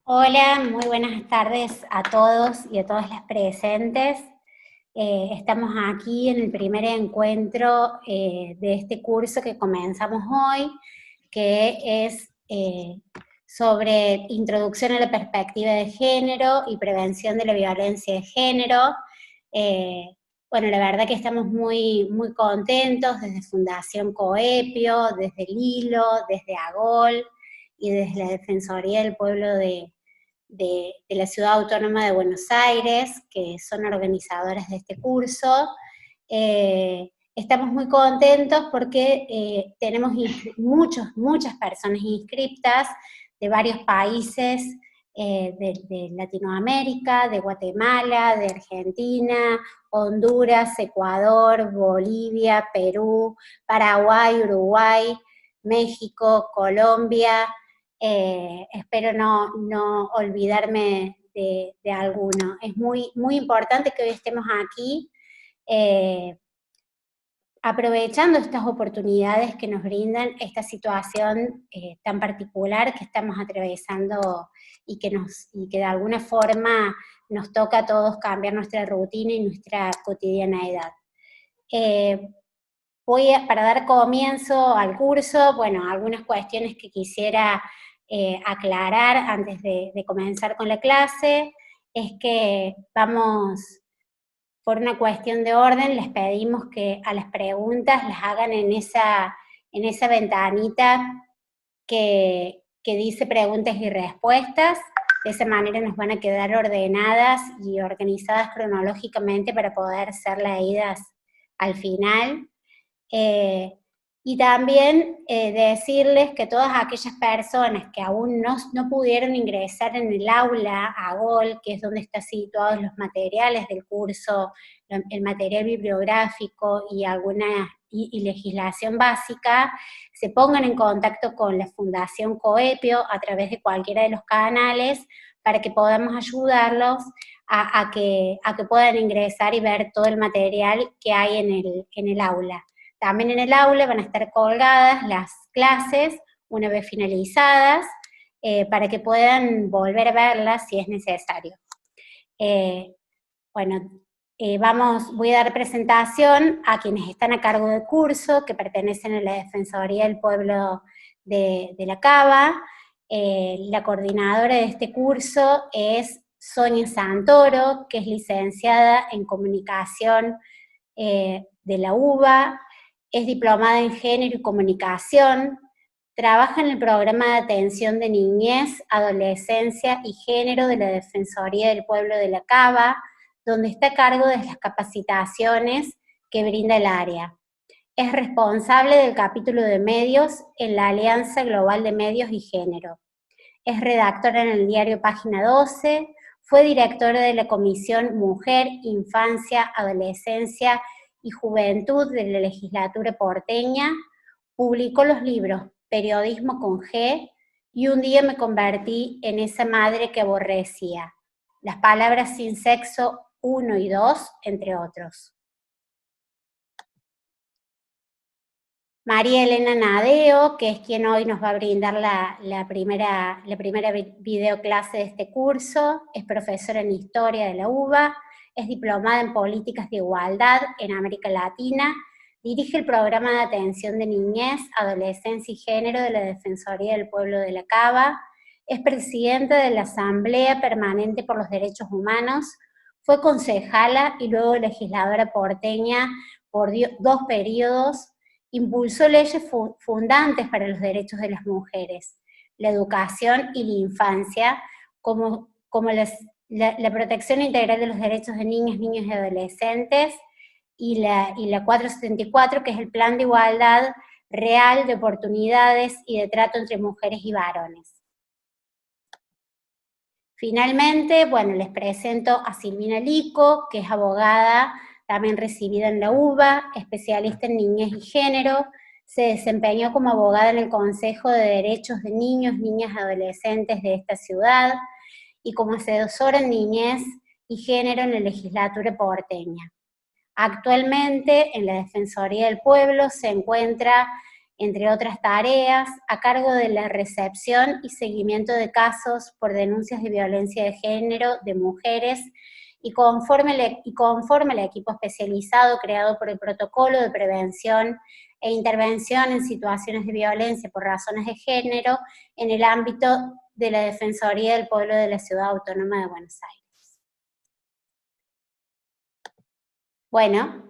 Hola, muy buenas tardes a todos y a todas las presentes. Estamos aquí en el primer encuentro de este curso que comenzamos hoy, que es sobre introducción a la perspectiva de género y prevención de la violencia de género. Eh, bueno, la verdad que estamos muy contentos desde Fundación Coepio, desde el Hilo, desde AGOL y desde la Defensoría del Pueblo de la Ciudad Autónoma de Buenos Aires, que son organizadoras de este curso. Estamos muy contentos porque tenemos muchas personas inscriptas de varios países de Latinoamérica, de Guatemala, de Argentina, Honduras, Ecuador, Bolivia, Perú, Paraguay, Uruguay, México, Colombia. Espero no olvidarme de alguno. Es muy importante que hoy estemos aquí eh, aprovechando estas oportunidades que nos brindan esta situación tan particular que estamos atravesando y que de alguna forma nos toca a todos cambiar nuestra rutina y nuestra cotidianeidad. Eh, para dar comienzo al curso, bueno, algunas cuestiones que quisiera aclarar antes de comenzar con la clase, es que vamos, por una cuestión de orden, les pedimos que a las preguntas las hagan en esa ventanita que dice preguntas y respuestas. De esa manera nos van a quedar ordenadas y organizadas cronológicamente para poder ser leídas al final. Eh, y también decirles que todas aquellas personas que aún no pudieron ingresar en el aula AGOL, que es donde están situados los materiales del curso, el material bibliográfico y y legislación básica, se pongan en contacto con la Fundación Coepio a través de cualquiera de los canales para que podamos ayudarlos a que puedan ingresar y ver todo el material que hay en el aula. También en el aula van a estar colgadas las clases una vez finalizadas para que puedan volver a verlas si es necesario. Eh, bueno, voy a dar presentación a quienes están a cargo del curso, que pertenecen a la Defensoría del Pueblo de la Cava. La coordinadora de este curso es Sonia Santoro, que es licenciada en Comunicación de la UBA, es diplomada en Género y Comunicación, trabaja en el programa de atención de niñez, adolescencia y género de la Defensoría del Pueblo de la Cava, donde está a cargo de las capacitaciones que brinda el área. Es responsable del capítulo de medios en la Alianza Global de Medios y Género. Es redactora en el diario Página 12, fue directora de la Comisión Mujer, Infancia, Adolescencia y Juventud de la Legislatura porteña, publicó los libros Periodismo con G y Un día me convertí en esa madre que aborrecía, Las palabras sin sexo 1 y 2, entre otros. María Elena Nadeo, que es quien hoy nos va a brindar la primera videoclase de este curso, es profesora en Historia de la UBA, es diplomada en Políticas de Igualdad en América Latina, dirige el programa de atención de niñez, adolescencia y género de la Defensoría del Pueblo de la Cava, es presidenta de la Asamblea Permanente por los Derechos Humanos, fue concejala y luego legisladora porteña por 2 periodos. Impulsó leyes fundantes para los derechos de las mujeres, la educación y la infancia, como la protección integral de los derechos de niñas, niños y adolescentes, y la 474, que es el Plan de Igualdad Real de Oportunidades y de Trato entre Mujeres y Varones. Finalmente, bueno, les presento a Silvina Lico, que es abogada, también recibida en la UBA, especialista en niñez y género, se desempeñó como abogada en el Consejo de Derechos de Niños, Niñas y Adolescentes de esta ciudad y como asesora en niñez y género en la legislatura porteña. Actualmente en la Defensoría del Pueblo se encuentra entre otras tareas, a cargo de la recepción y seguimiento de casos por denuncias de violencia de género de mujeres, y conforme al equipo especializado creado por el Protocolo de Prevención e Intervención en Situaciones de Violencia por Razones de Género en el ámbito de la Defensoría del Pueblo de la Ciudad Autónoma de Buenos Aires. Bueno,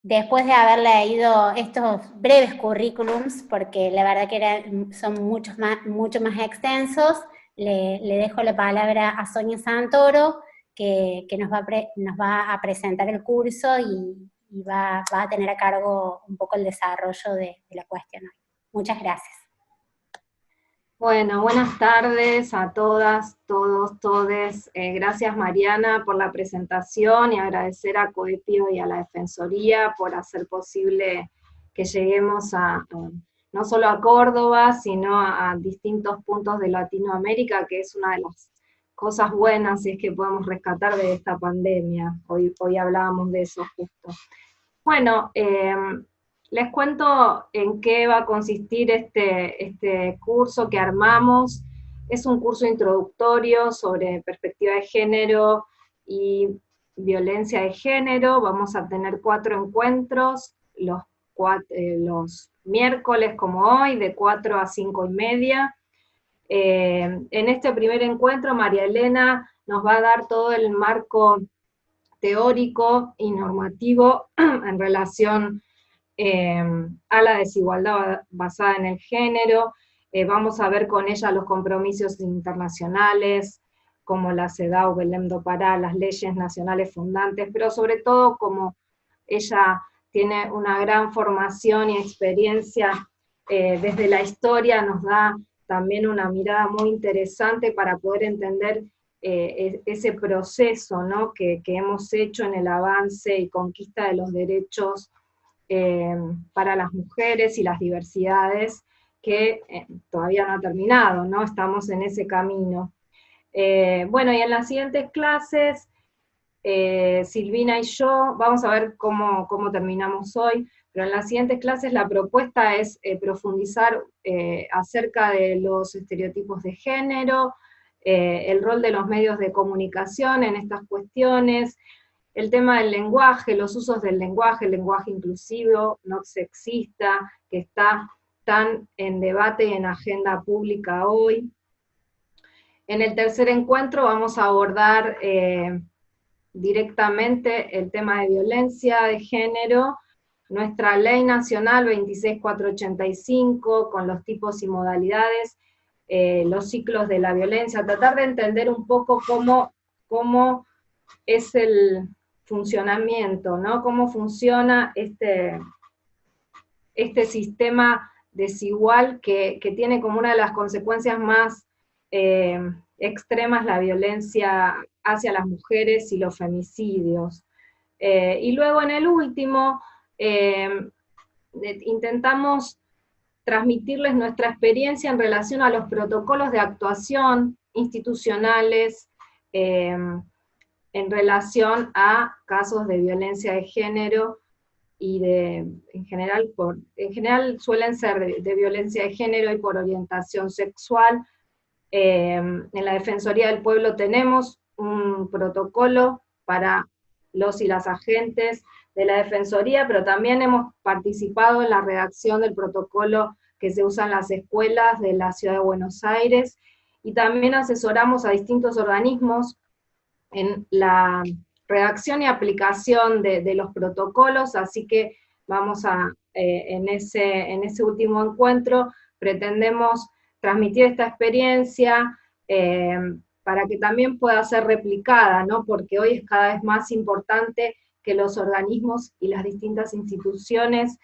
después de haber leído estos breves currículums, porque la verdad que son mucho más extensos, le dejo la palabra a Sonia Santoro, que nos va a presentar el curso y va a tener a cargo un poco el desarrollo de la cuestión. Muchas gracias. Bueno, buenas tardes a todas, todos, todes. Gracias Mariana por la presentación y agradecer a Coepio y a la Defensoría por hacer posible que lleguemos no solo a Córdoba, sino a distintos puntos de Latinoamérica, que es una de las cosas buenas y es que podemos rescatar de esta pandemia. Hoy hablábamos de eso justo. Bueno, les cuento en qué va a consistir este curso que armamos. Es un curso introductorio sobre perspectiva de género y violencia de género. Vamos a tener 4 encuentros, los miércoles como hoy, de 4 a 5:30. En este primer encuentro, María Elena nos va a dar todo el marco teórico y normativo en relación a la desigualdad basada en el género. Vamos a ver con ella los compromisos internacionales, como la CEDAW, Belém do Pará, las leyes nacionales fundantes, pero sobre todo como ella tiene una gran formación y experiencia desde la historia, nos da también una mirada muy interesante para poder entender ese proceso, ¿no?, que hemos hecho en el avance y conquista de los derechos para las mujeres y las diversidades, que todavía no ha terminado, ¿no? Estamos en ese camino. Bueno, y en las siguientes clases, Silvina y yo, vamos a ver cómo terminamos hoy, pero en las siguientes clases la propuesta es profundizar acerca de los estereotipos de género, el rol de los medios de comunicación en estas cuestiones, el tema del lenguaje, los usos del lenguaje, el lenguaje inclusivo, no sexista, que está tan en debate y en agenda pública hoy. En el tercer encuentro vamos a abordar directamente el tema de violencia de género, nuestra ley nacional 26485, con los tipos y modalidades, los ciclos de la violencia, tratar de entender un poco cómo es el funcionamiento, ¿no? Cómo funciona este sistema desigual que tiene como una de las consecuencias más extremas la violencia hacia las mujeres y los femicidios. Y luego en el último, intentamos transmitirles nuestra experiencia en relación a los protocolos de actuación institucionales, en relación a casos de violencia de género y en general suelen ser de violencia de género y por orientación sexual. En la Defensoría del Pueblo tenemos un protocolo para los y las agentes de la Defensoría, pero también hemos participado en la redacción del protocolo que se usa en las escuelas de la Ciudad de Buenos Aires, y también asesoramos a distintos organismos en la redacción y aplicación de los protocolos, así que vamos en ese último encuentro, pretendemos transmitir esta experiencia para que también pueda ser replicada, ¿no?, porque hoy es cada vez más importante que los organismos y las distintas instituciones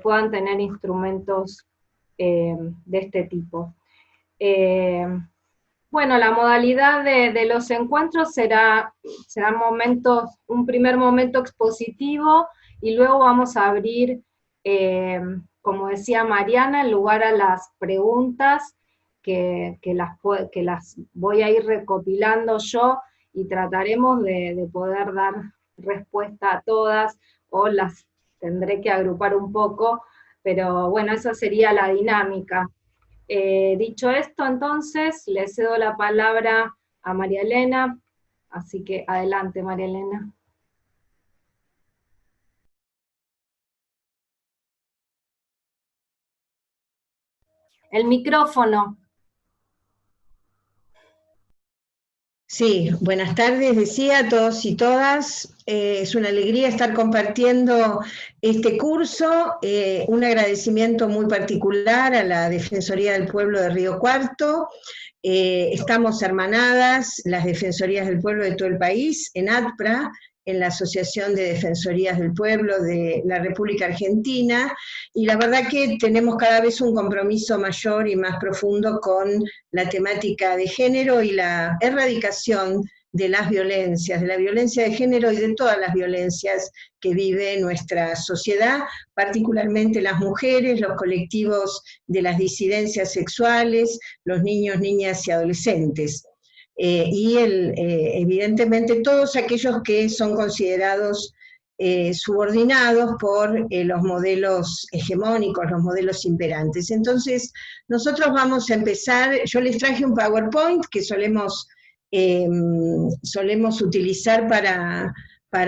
puedan tener instrumentos de este tipo. Bueno, la modalidad de los encuentros serán un primer momento expositivo, y luego vamos a abrir, como decía Mariana, el lugar a las preguntas, que las voy a ir recopilando yo, y trataremos de poder dar respuesta a todas, o las tendré que agrupar un poco, pero bueno, esa sería la dinámica. Dicho esto, entonces, le cedo la palabra a María Elena, así que adelante, María Elena. El micrófono. Sí, buenas tardes, decía a todos y todas. Es una alegría estar compartiendo este curso. Un agradecimiento muy particular a la Defensoría del Pueblo de Río Cuarto. Estamos hermanadas, las Defensorías del Pueblo de todo el país, en ADPRA, en la Asociación de Defensorías del Pueblo de la República Argentina, y la verdad que tenemos cada vez un compromiso mayor y más profundo con la temática de género y la erradicación de las violencias, de la violencia de género y de todas las violencias que vive nuestra sociedad, particularmente las mujeres, los colectivos de las disidencias sexuales, los niños, niñas y adolescentes. Evidentemente todos aquellos que son considerados subordinados por los modelos hegemónicos, los modelos imperantes. Entonces, nosotros vamos a empezar. Yo les traje un PowerPoint que solemos utilizar para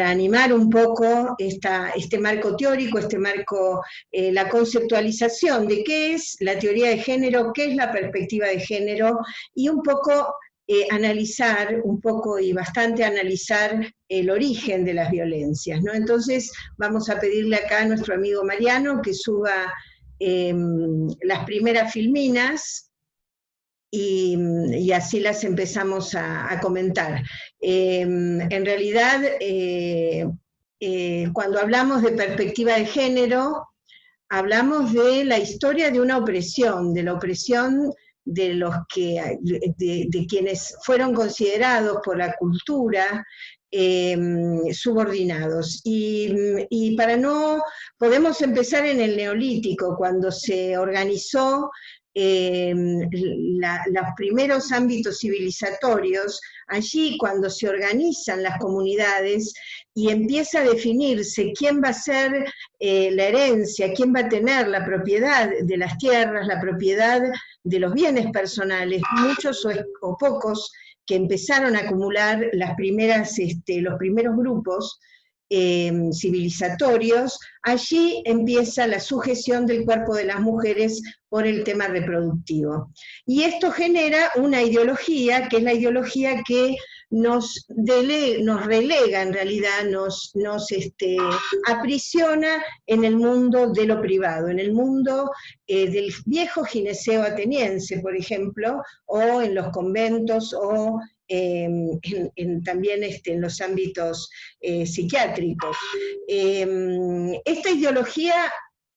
animar un poco este marco teórico, la conceptualización de qué es la teoría de género, qué es la perspectiva de género, y un poco analizar, y bastante analizar el origen de las violencias, ¿no? Entonces vamos a pedirle acá a nuestro amigo Mariano que suba las primeras filminas, y así las empezamos a comentar. En realidad, cuando hablamos de perspectiva de género, hablamos de la historia de una opresión, de la opresión de de quienes fueron considerados por la cultura subordinados. Y podemos empezar en el Neolítico, cuando se organizó los primeros ámbitos civilizatorios. Allí, cuando se organizan las comunidades y empieza a definirse quién va a ser la herencia, quién va a tener la propiedad de las tierras, la propiedad de los bienes personales, muchos o pocos que empezaron a acumular los primeros grupos civilizatorios. Allí empieza la sujeción del cuerpo de las mujeres por el tema reproductivo. Y esto genera una ideología, que es la ideología que nos relega, en realidad, nos aprisiona en el mundo de lo privado, en el mundo del viejo gineceo ateniense, por ejemplo, o en los conventos, o también en los ámbitos psiquiátricos. Esta ideología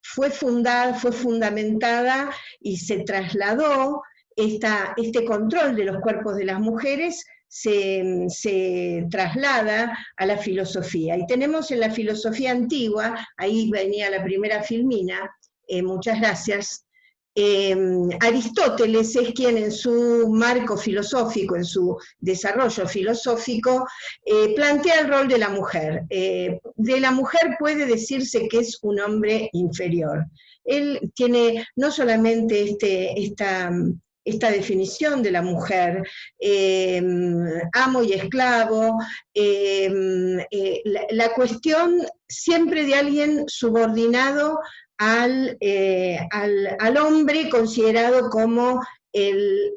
fue fundamentada y se trasladó, este control de los cuerpos de las mujeres se traslada a la filosofía. Y tenemos en la filosofía antigua, ahí venía la primera filmina, muchas gracias. Aristóteles es quien en su marco filosófico, en su desarrollo filosófico, plantea el rol de la mujer. De la mujer puede decirse que es un hombre inferior. Él tiene no solamente esta definición de la mujer, amo y esclavo, la cuestión siempre de alguien subordinado al hombre, considerado como el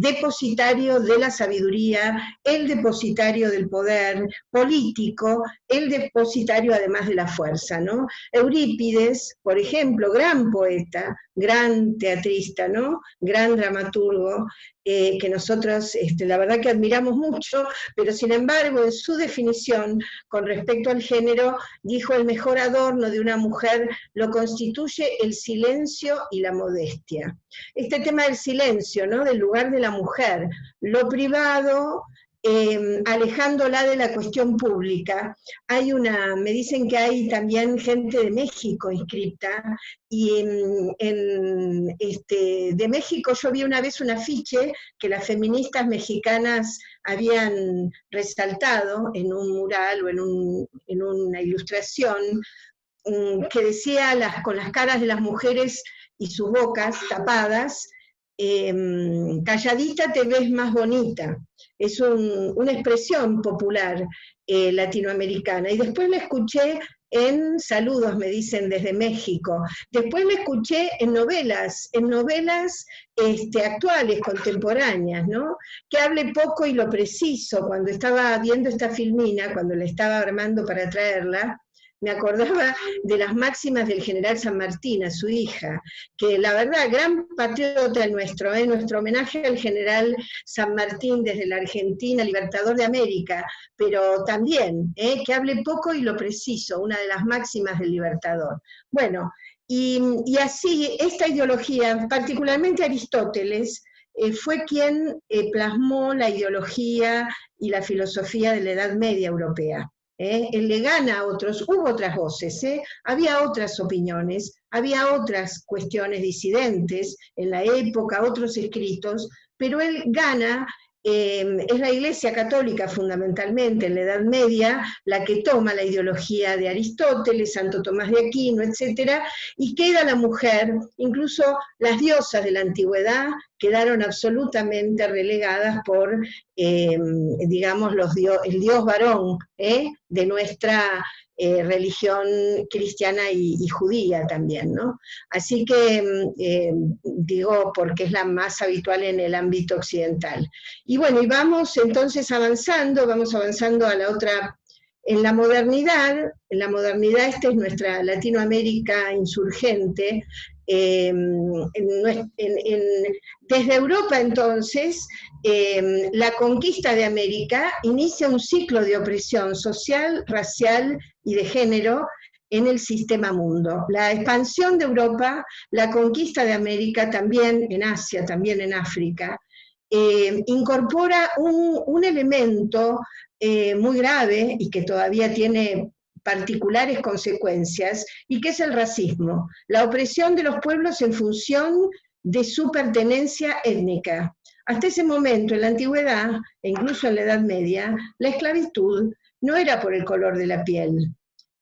depositario de la sabiduría, el depositario del poder político, el depositario además de la fuerza, ¿no? Eurípides, por ejemplo, gran poeta, gran teatrista, ¿no? Gran dramaturgo, que nosotros la verdad que admiramos mucho, pero sin embargo en su definición con respecto al género dijo: el mejor adorno de una mujer lo constituye el silencio y la modestia. Este tema del silencio, ¿no? Del lugar de la mujer, lo privado, alejándola de la cuestión pública. Me dicen que hay también gente de México inscrita, y de México yo vi una vez un afiche que las feministas mexicanas habían resaltado en un mural o en una ilustración, que decía con las caras de las mujeres y sus bocas tapadas, calladita te ves más bonita. Es una expresión popular latinoamericana. Y después la escuché en saludos, me dicen desde México. Después la escuché en novelas actuales, contemporáneas, ¿no? Que hable poco y lo preciso. Cuando estaba viendo esta filmina, cuando la estaba armando para traerla, me acordaba de las máximas del general San Martín, a su hija, que la verdad, gran patriota nuestro homenaje al general San Martín desde la Argentina, libertador de América, pero también, que hable poco y lo preciso, una de las máximas del libertador. Bueno, y así, esta ideología, particularmente Aristóteles, fue quien plasmó la ideología y la filosofía de la Edad Media europea. Él le gana a otros, hubo otras voces, había otras opiniones, había otras cuestiones disidentes en la época, otros escritos, pero él gana. Es la Iglesia Católica fundamentalmente en la Edad Media la que toma la ideología de Aristóteles, Santo Tomás de Aquino, etc., y queda la mujer, incluso las diosas de la antigüedad quedaron absolutamente relegadas por, digamos, el dios varón de nuestra religión cristiana y judía también, ¿no? Así que, digo, porque es la más habitual en el ámbito occidental. Y bueno, y vamos entonces avanzando a la otra, en la modernidad esta es nuestra Latinoamérica insurgente. Desde Europa entonces, la conquista de América inicia un ciclo de opresión social, racial y de género en el sistema mundo. La expansión de Europa, la conquista de América, también en Asia, también en África, incorpora un elemento muy grave y que todavía tiene particulares consecuencias, y que es el racismo, la opresión de los pueblos en función de su pertenencia étnica. Hasta ese momento, en la antigüedad, e incluso en la Edad Media, la esclavitud no era por el color de la piel,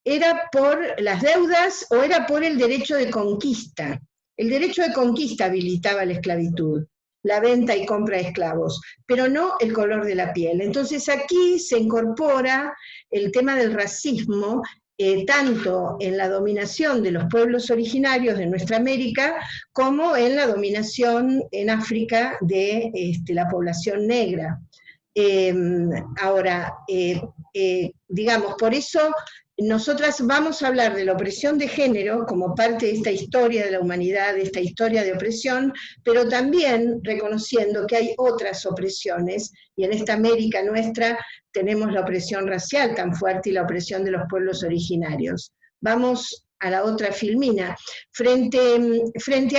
era por las deudas o era por el derecho de conquista. El derecho de conquista habilitaba la esclavitud, la venta y compra de esclavos, pero no el color de la piel. Entonces aquí se incorpora el tema del racismo, tanto en la dominación de los pueblos originarios de nuestra América, como en la dominación en África de la población negra. Ahora, digamos, por eso nosotras vamos a hablar de la opresión de género como parte de esta historia de la humanidad, de esta historia de opresión, pero también reconociendo que hay otras opresiones, y en esta América nuestra tenemos la opresión racial tan fuerte y la opresión de los pueblos originarios. Vamos a la otra filmina. Frente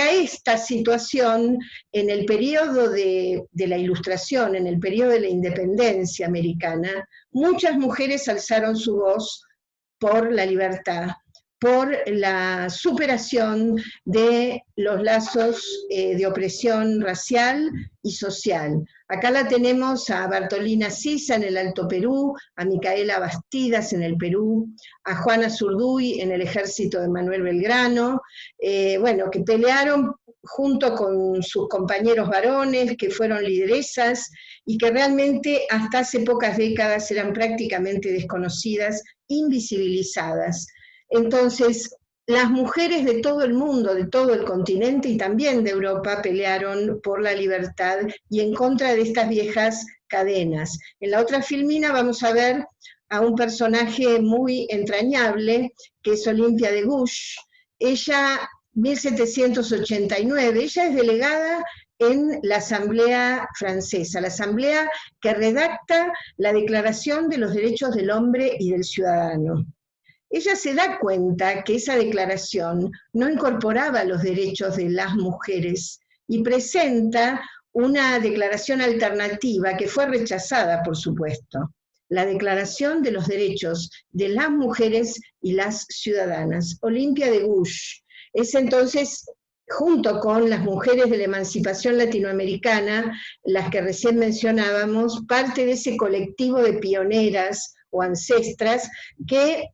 a esta situación, en el periodo de la Ilustración, en el periodo de la independencia americana, muchas mujeres alzaron su voz por la libertad, por la superación de los lazos de opresión racial y social. Acá la tenemos a Bartolina Sisa en el Alto Perú, a Micaela Bastidas en el Perú, a Juana Zurduy en el ejército de Manuel Belgrano, bueno, que pelearon junto con sus compañeros varones, que fueron lideresas y que realmente hasta hace pocas décadas eran prácticamente desconocidas, invisibilizadas. Entonces, las mujeres de todo el mundo, de todo el continente y también de Europa pelearon por la libertad y en contra de estas viejas cadenas. En la otra filmina vamos a ver a un personaje muy entrañable, que es Olimpia de Gouges. Ella, 1789, ella es delegada en la Asamblea Francesa, la asamblea que redacta la Declaración de los Derechos del Hombre y del Ciudadano. Ella se da cuenta que esa declaración no incorporaba los derechos de las mujeres y presenta una declaración alternativa que fue rechazada, por supuesto, la Declaración de los Derechos de las Mujeres y las Ciudadanas. Olimpia de Gouges es entonces, junto con las mujeres de la emancipación latinoamericana, las que recién mencionábamos, parte de ese colectivo de pioneras o ancestras, que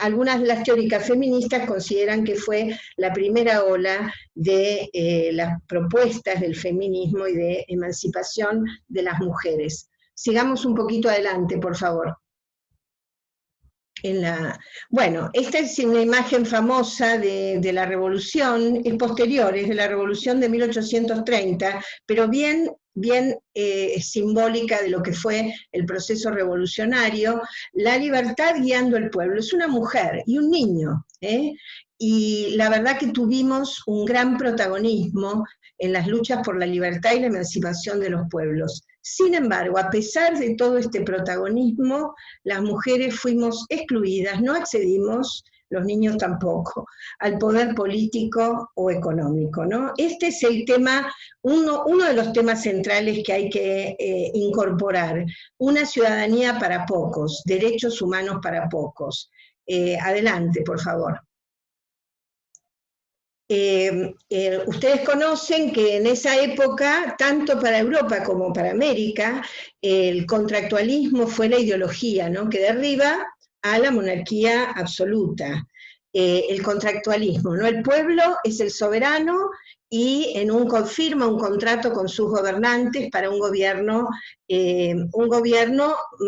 algunas de las teóricas feministas consideran que fue la primera ola de las propuestas del feminismo y de emancipación de las mujeres. Sigamos un poquito adelante, por favor. Bueno, esta es una imagen famosa de la revolución, es posterior, es de la revolución de 1830, pero bien simbólica de lo que fue el proceso revolucionario, la libertad guiando al pueblo. Es una mujer y un niño, y la verdad que tuvimos un gran protagonismo en las luchas por la libertad y la emancipación de los pueblos. Sin embargo, a pesar de todo este protagonismo, las mujeres fuimos excluidas, no accedimos, los niños tampoco, al poder político o económico, ¿no? Este es el tema, uno de los temas centrales que hay que incorporar, una ciudadanía para pocos, derechos humanos para pocos. Adelante, por favor. Ustedes conocen que en esa época, tanto para Europa como para América, el contractualismo fue la ideología, ¿no?, que derriba a la monarquía absoluta. El contractualismo, ¿no? El pueblo es el soberano y firma un contrato con sus gobernantes para un gobierno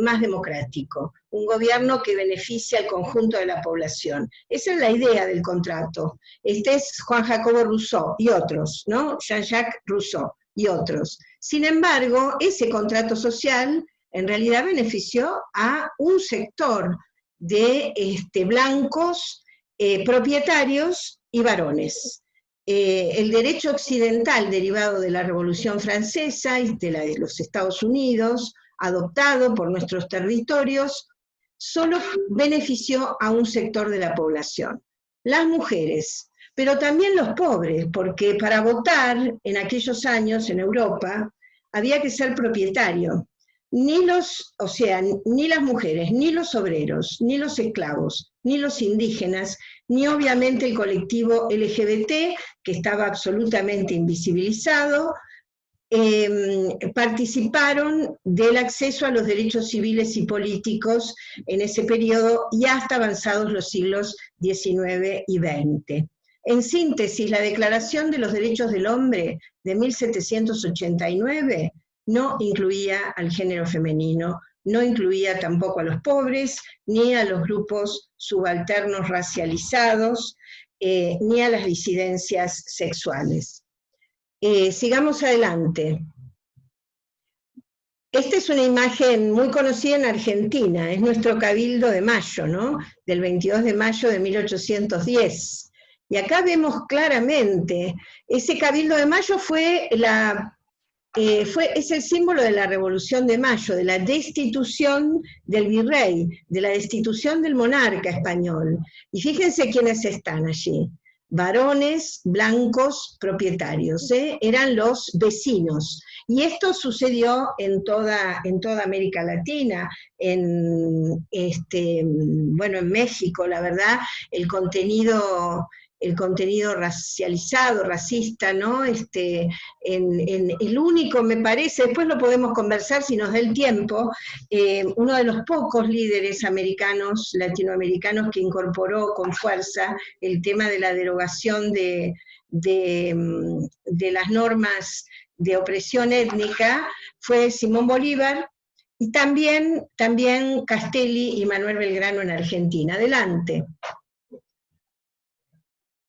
más democrático, un gobierno que beneficia al conjunto de la población. Esa es la idea del contrato. Este es Juan Jacobo Rousseau y otros, ¿no? Jean-Jacques Rousseau y otros. Sin embargo, ese contrato social en realidad benefició a un sector de blancos, propietarios y varones. El derecho occidental derivado de la Revolución Francesa y de los Estados Unidos, adoptado por nuestros territorios, solo benefició a un sector de la población, las mujeres, pero también los pobres, porque para votar en aquellos años en Europa había que ser propietario. Ni las mujeres, ni los obreros, ni los esclavos, ni los indígenas, ni obviamente el colectivo LGBT, que estaba absolutamente invisibilizado, participaron del acceso a los derechos civiles y políticos en ese periodo y hasta avanzados los siglos XIX y XX. En síntesis, la Declaración de los Derechos del Hombre de 1789 no incluía al género femenino, no incluía tampoco a los pobres, ni a los grupos subalternos racializados, ni a las disidencias sexuales. Sigamos adelante. Esta es una imagen muy conocida en Argentina, es nuestro Cabildo de Mayo, ¿no?, del 22 de mayo de 1810. Y acá vemos claramente, ese Cabildo de Mayo es el símbolo de la Revolución de Mayo, de la destitución del virrey, de la destitución del monarca español. Y fíjense quiénes están allí. Varones, blancos, propietarios, eran los vecinos. Y esto sucedió en toda América Latina, en México, la verdad, el contenido racializado, racista, ¿no? El único, me parece, después lo podemos conversar si nos da el tiempo, uno de los pocos líderes latinoamericanos que incorporó con fuerza el tema de la derogación de las normas de opresión étnica fue Simón Bolívar, y también Castelli y Manuel Belgrano en Argentina. Adelante.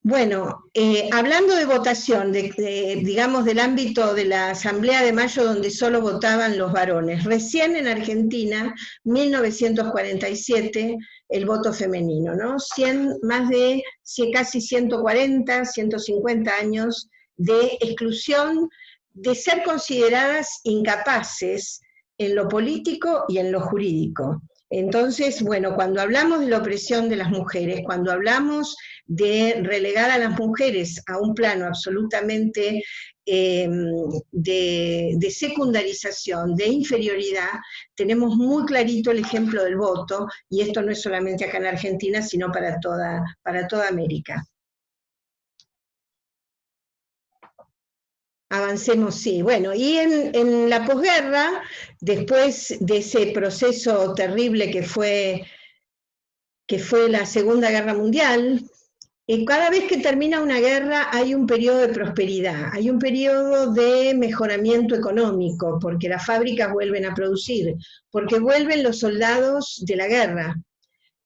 Bueno, hablando de votación, digamos del ámbito de la Asamblea de Mayo donde solo votaban los varones, recién en Argentina, 1947, el voto femenino, ¿no? Más de casi 140, 150 años de exclusión, de ser consideradas incapaces en lo político y en lo jurídico. Entonces, bueno, cuando hablamos de la opresión de las mujeres, cuando hablamos de relegar a las mujeres a un plano absolutamente de secundarización, de inferioridad, tenemos muy clarito el ejemplo del voto, y esto no es solamente acá en Argentina, sino para toda América. Avancemos, sí. Bueno, y en la posguerra, después de ese proceso terrible que fue la Segunda Guerra Mundial, cada vez que termina una guerra hay un periodo de prosperidad, hay un periodo de mejoramiento económico, porque las fábricas vuelven a producir, porque vuelven los soldados de la guerra.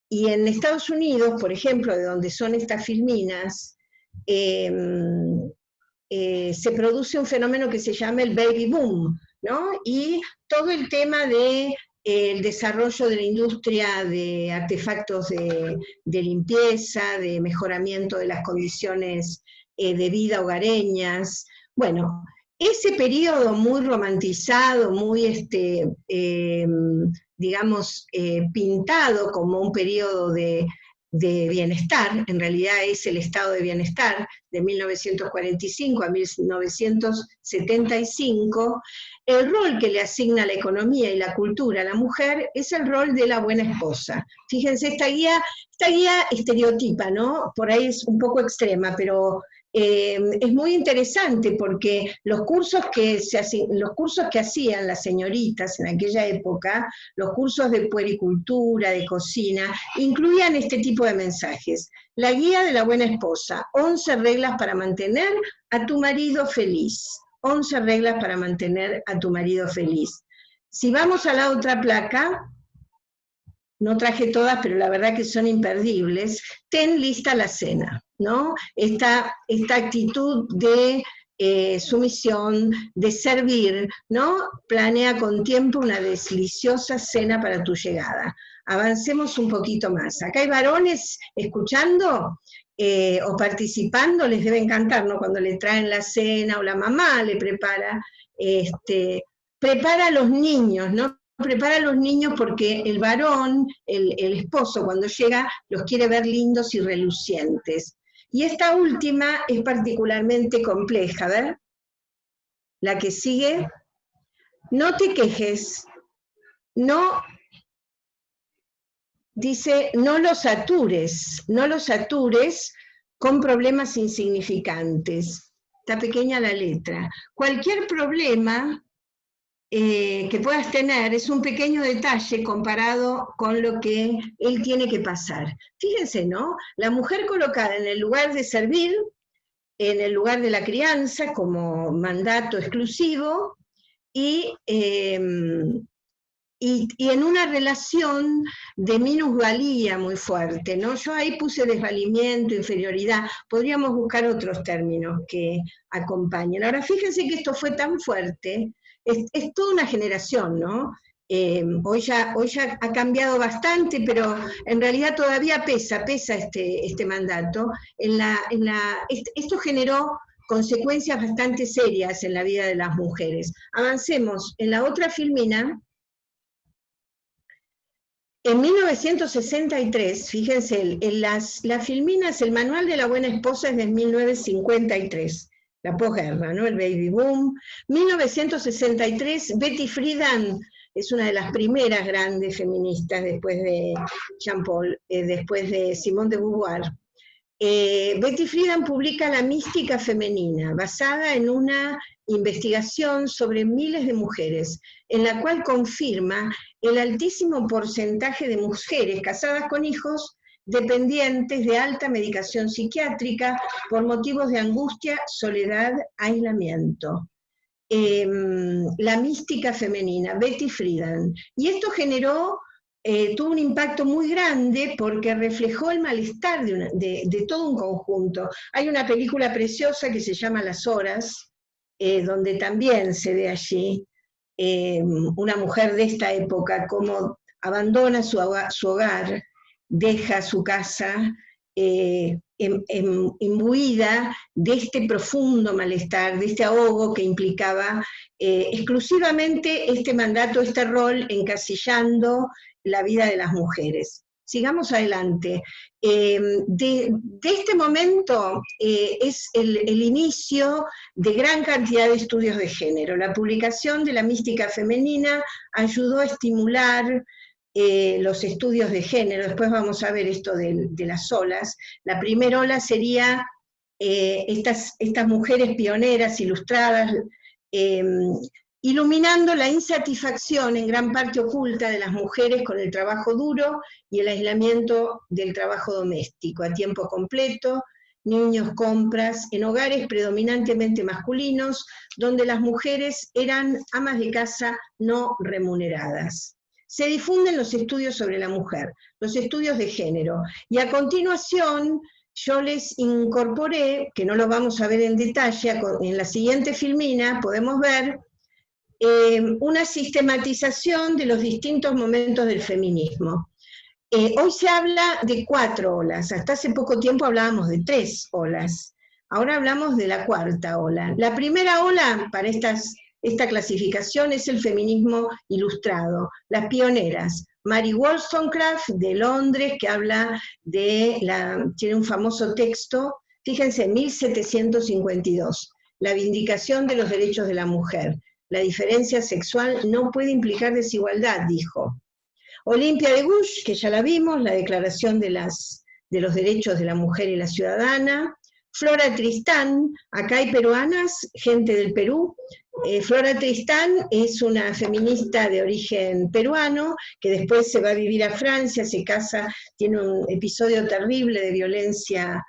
Y en Estados Unidos, por ejemplo, de donde son estas filminas, se produce un fenómeno que se llama el baby boom, ¿no? Y todo el tema de el desarrollo de la industria de artefactos de limpieza, de mejoramiento de las condiciones de vida hogareñas. Bueno, ese periodo muy romantizado, muy, digamos, pintado como un periodo de bienestar, en realidad es el estado de bienestar de 1945 a 1975, el rol que le asigna la economía y la cultura a la mujer es el rol de la buena esposa. Fíjense, esta guía estereotipa, ¿no? Por ahí es un poco extrema, pero es muy interesante porque los cursos que hacían las señoritas en aquella época, los cursos de puericultura, de cocina, incluían este tipo de mensajes. La guía de la buena esposa, 11 reglas para mantener a tu marido feliz. 11 reglas para mantener a tu marido feliz. Si vamos a la otra placa, no traje todas, pero la verdad que son imperdibles, ten lista la cena, ¿no? Esta actitud de sumisión, de servir, ¿no? Planea con tiempo una deliciosa cena para tu llegada. Avancemos un poquito más. Acá hay varones escuchando o participando, les debe encantar, ¿no? Cuando le traen la cena o la mamá le prepara, prepara a los niños, ¿no? Prepara a los niños porque el varón, el esposo, cuando llega, los quiere ver lindos y relucientes. Y esta última es particularmente compleja, ¿ver? La que sigue. No te quejes, dice, no los satures con problemas insignificantes. Está pequeña la letra. Cualquier problema que puedas tener es un pequeño detalle comparado con lo que él tiene que pasar. Fíjense, ¿no? La mujer colocada en el lugar de servir, en el lugar de la crianza como mandato exclusivo y en una relación de minusvalía muy fuerte, ¿no? Yo ahí puse desvalimiento, inferioridad, podríamos buscar otros términos que acompañen. Ahora, fíjense que esto fue tan fuerte, es toda una generación, ¿no? Hoy ya ha cambiado bastante, pero en realidad todavía pesa este mandato. Esto generó consecuencias bastante serias en la vida de las mujeres. Avancemos, en la otra filmina. En 1963, fíjense, las filminas, el manual de la buena esposa es de 1953, la posguerra, ¿no? El baby boom. 1963, Betty Friedan es una de las primeras grandes feministas después de Jean Paul, después de Simone de Beauvoir. Betty Friedan publica La mística femenina, basada en una investigación sobre miles de mujeres, en la cual confirma el altísimo porcentaje de mujeres casadas con hijos dependientes de alta medicación psiquiátrica por motivos de angustia, soledad, aislamiento. La mística femenina, Betty Friedan. Y esto tuvo un impacto muy grande porque reflejó el malestar de todo un conjunto. Hay una película preciosa que se llama Las Horas, donde también se ve allí una mujer de esta época cómo abandona su hogar, deja su casa imbuida de este profundo malestar, de este ahogo que implicaba exclusivamente este mandato, este rol encasillando la vida de las mujeres. Sigamos adelante. De este momento es el inicio de gran cantidad de estudios de género. La publicación de La mística femenina ayudó a estimular los estudios de género. Después vamos a ver esto de las olas. La primera ola sería estas mujeres pioneras, ilustradas, iluminando la insatisfacción en gran parte oculta de las mujeres con el trabajo duro y el aislamiento del trabajo doméstico a tiempo completo, niños, compras, en hogares predominantemente masculinos, donde las mujeres eran amas de casa no remuneradas. Se difunden los estudios sobre la mujer, los estudios de género, y a continuación yo les incorporé, que no lo vamos a ver en detalle, en la siguiente filmina podemos ver una sistematización de los distintos momentos del feminismo. Hoy se habla de 4 olas, hasta hace poco tiempo hablábamos de 3 olas, ahora hablamos de la 4ª ola. La primera ola para esta clasificación es el feminismo ilustrado, las pioneras, Mary Wollstonecraft de Londres, que habla tiene un famoso texto, fíjense, 1752, la vindicación de los derechos de la mujer. La diferencia sexual no puede implicar desigualdad, dijo. Olympia de Gouges, que ya la vimos, la declaración de los derechos de la mujer y la ciudadana. Flora Tristán, acá hay peruanas, gente del Perú. Flora Tristán es una feminista de origen peruano, que después se va a vivir a Francia, se casa, tiene un episodio terrible de violencia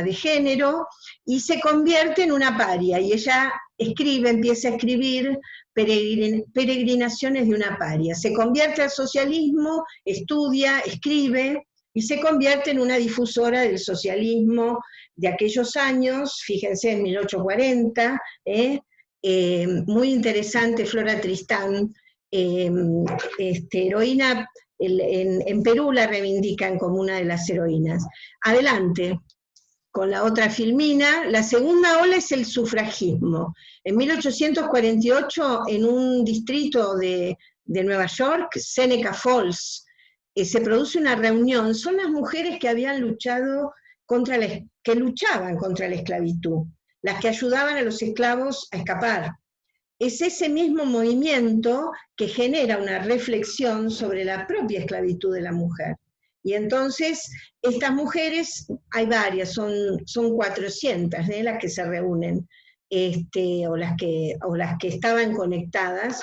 de género, y se convierte en una paria, y ella empieza a escribir peregrinaciones de una paria. Se convierte al socialismo, estudia, escribe, y se convierte en una difusora del socialismo de aquellos años, fíjense, en 1840, muy interesante Flora Tristán, heroína, en Perú la reivindican como una de las heroínas. Adelante, con la otra filmina. La segunda ola es el sufragismo. En 1848, en un distrito de Nueva York, Seneca Falls, se produce una reunión. Son las mujeres que habían luchado que luchaban contra la esclavitud, las que ayudaban a los esclavos a escapar. Es ese mismo movimiento que genera una reflexión sobre la propia esclavitud de la mujer. Y entonces, estas mujeres, hay varias, son 400 las que se reúnen, o las que estaban conectadas,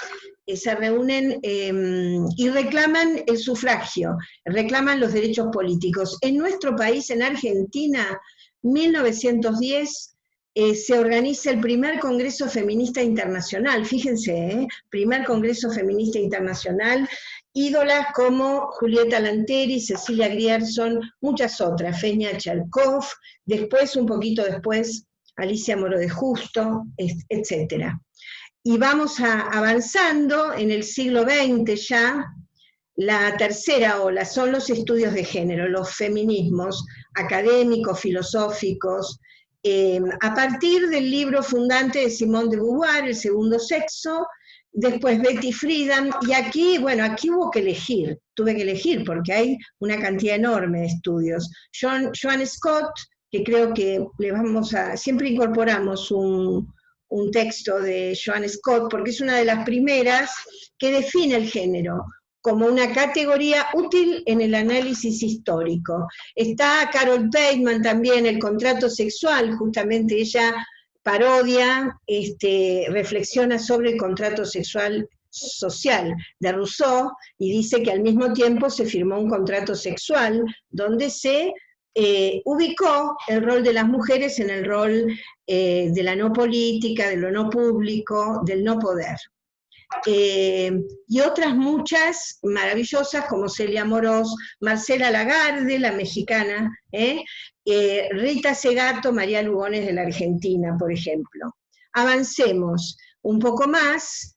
se reúnen y reclaman el sufragio, reclaman los derechos políticos. En nuestro país, en Argentina, 1910, se organiza el primer Congreso Feminista Internacional, fíjense, primer Congreso Feminista Internacional, ídolas como Julieta Lanteri, Cecilia Grierson, muchas otras, Feña Cherkov, después, un poquito después, Alicia Moro de Justo, etc. Y vamos avanzando en el siglo XX ya. La tercera ola son los estudios de género, los feminismos académicos, filosóficos, a partir del libro fundante de Simone de Beauvoir, El segundo sexo, después Betty Friedan, y aquí, bueno, aquí hubo que elegir, tuve que elegir porque hay una cantidad enorme de estudios. Joan Scott, que creo que siempre incorporamos un texto de Joan Scott, porque es una de las primeras que define el género como una categoría útil en el análisis histórico. Está Carol Bateman también, El contrato sexual, justamente ella parodia, reflexiona sobre el contrato sexual social de Rousseau, y dice que al mismo tiempo se firmó un contrato sexual donde se ubicó el rol de las mujeres en el rol de la no política, de lo no público, del no poder. Y otras muchas maravillosas como Celia Morós, Marcela Lagarde, la mexicana, Rita Segato, María Lugones de la Argentina, por ejemplo. Avancemos un poco más.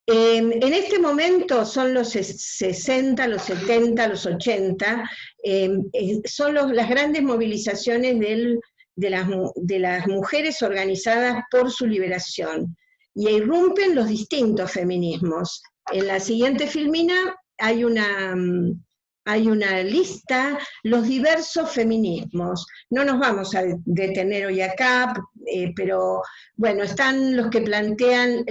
En este momento son los 60, los 70, los 80, son las grandes movilizaciones de las mujeres organizadas por su liberación. Y irrumpen los distintos feminismos. En la siguiente filmina hay una lista, los diversos feminismos. No nos vamos a detener hoy acá, pero bueno, están los que plantean,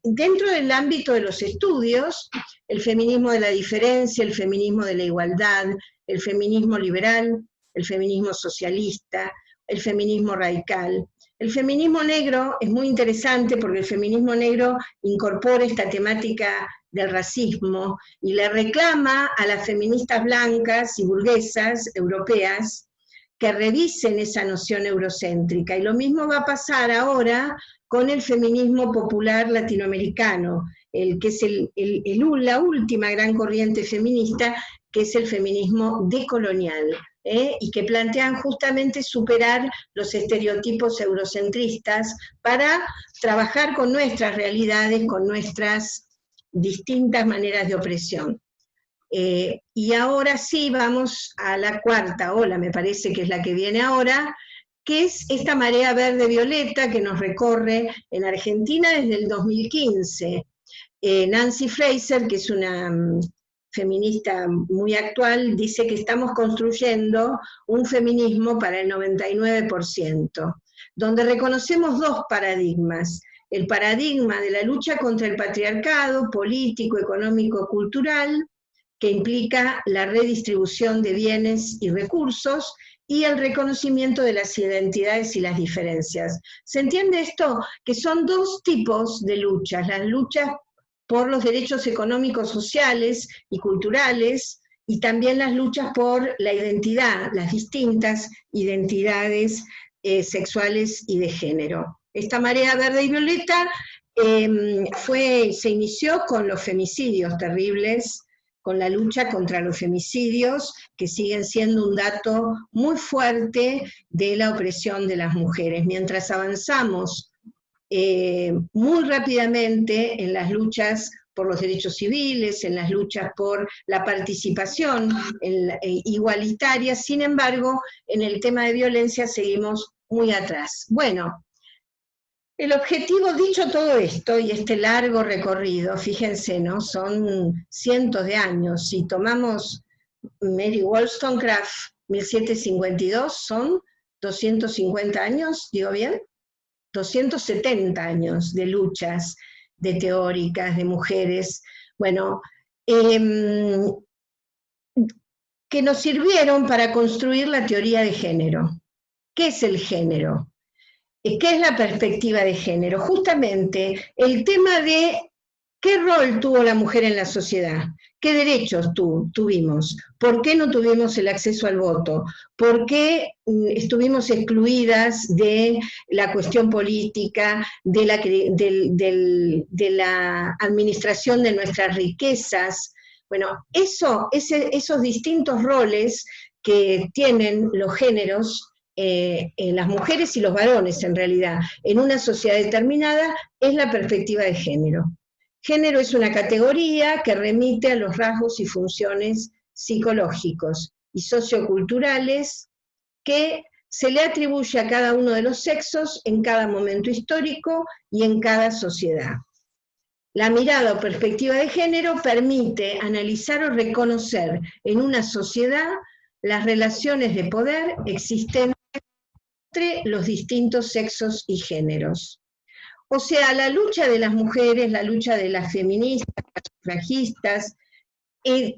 dentro del ámbito de los estudios, el feminismo de la diferencia, el feminismo de la igualdad, el feminismo liberal, el feminismo socialista, el feminismo radical. El feminismo negro es muy interesante porque el feminismo negro incorpora esta temática del racismo y le reclama a las feministas blancas y burguesas europeas que revisen esa noción eurocéntrica. Y lo mismo va a pasar ahora con el feminismo popular latinoamericano, que es la última gran corriente feminista, que es el feminismo decolonial, y que plantean justamente superar los estereotipos eurocentristas para trabajar con nuestras realidades, con nuestras distintas maneras de opresión. Y ahora sí vamos a la cuarta ola, me parece que es la que viene ahora, que es esta marea verde-violeta que nos recorre en Argentina desde el 2015. Nancy Fraser, que es una feminista muy actual, dice que estamos construyendo un feminismo para el 99%, donde reconocemos dos paradigmas: el paradigma de la lucha contra el patriarcado político, económico, cultural, que implica la redistribución de bienes y recursos, y el reconocimiento de las identidades y las diferencias. ¿Se entiende esto? Que son dos tipos de luchas: las luchas por los derechos económicos, sociales y culturales, y también las luchas por la identidad, las distintas identidades sexuales y de género. Esta marea verde y violeta se inició con los femicidios terribles, con la lucha contra los femicidios, que siguen siendo un dato muy fuerte de la opresión de las mujeres. Mientras avanzamos muy rápidamente en las luchas por los derechos civiles, en las luchas por la participación igualitaria, sin embargo, en el tema de violencia seguimos muy atrás. Bueno, el objetivo, dicho todo esto, y este largo recorrido, fíjense, ¿no? Son cientos de años. Si tomamos Mary Wollstonecraft, 1752, son 250 años, ¿digo bien? 270 años de luchas, de teóricas, de mujeres, bueno, que nos sirvieron para construir la teoría de género. ¿Qué es el género? ¿Qué es la perspectiva de género? Justamente el tema de qué rol tuvo la mujer en la sociedad, qué derechos tuvimos, por qué no tuvimos el acceso al voto, por qué estuvimos excluidas de la cuestión política, de la administración de nuestras riquezas. Bueno, esos distintos roles que tienen los géneros, las mujeres y los varones en realidad, en una sociedad determinada, es la perspectiva de género. Género es una categoría que remite a los rasgos y funciones psicológicos y socioculturales que se le atribuye a cada uno de los sexos en cada momento histórico y en cada sociedad. La mirada o perspectiva de género permite analizar o reconocer en una sociedad las relaciones de poder existentes entre los distintos sexos y géneros. O sea, la lucha de las mujeres, la lucha de las feministas, las sufragistas,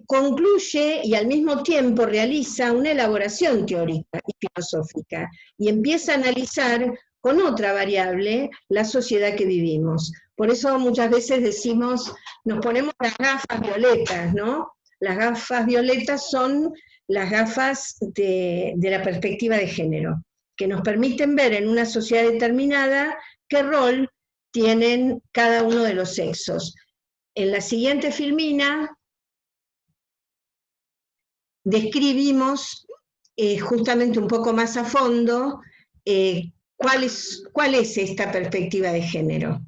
concluye y al mismo tiempo realiza una elaboración teórica y filosófica, y empieza a analizar con otra variable la sociedad que vivimos. Por eso muchas veces decimos, nos ponemos las gafas violetas, ¿no? Las gafas violetas son las gafas de la perspectiva de género, que nos permiten ver en una sociedad determinada qué rol tienen cada uno de los sexos. En la siguiente filmina describimos justamente un poco más a fondo cuál es esta perspectiva de género.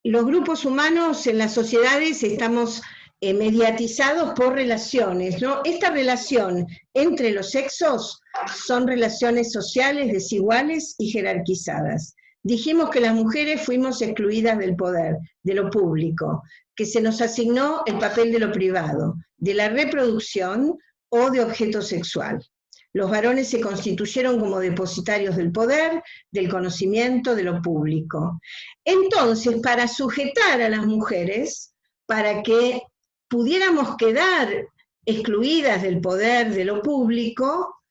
Los grupos humanos en las sociedades estamos mediatizados por relaciones, ¿no? Esta relación entre los sexos son relaciones sociales desiguales y jerarquizadas. Dijimos que las mujeres fuimos excluidas del poder, de lo público, que se nos asignó el papel de lo privado, de la reproducción o de objeto sexual. Los varones se constituyeron como depositarios del poder, del conocimiento, de lo público. Entonces, para sujetar a las mujeres, para que pudiéramos quedar excluidas del poder de lo público,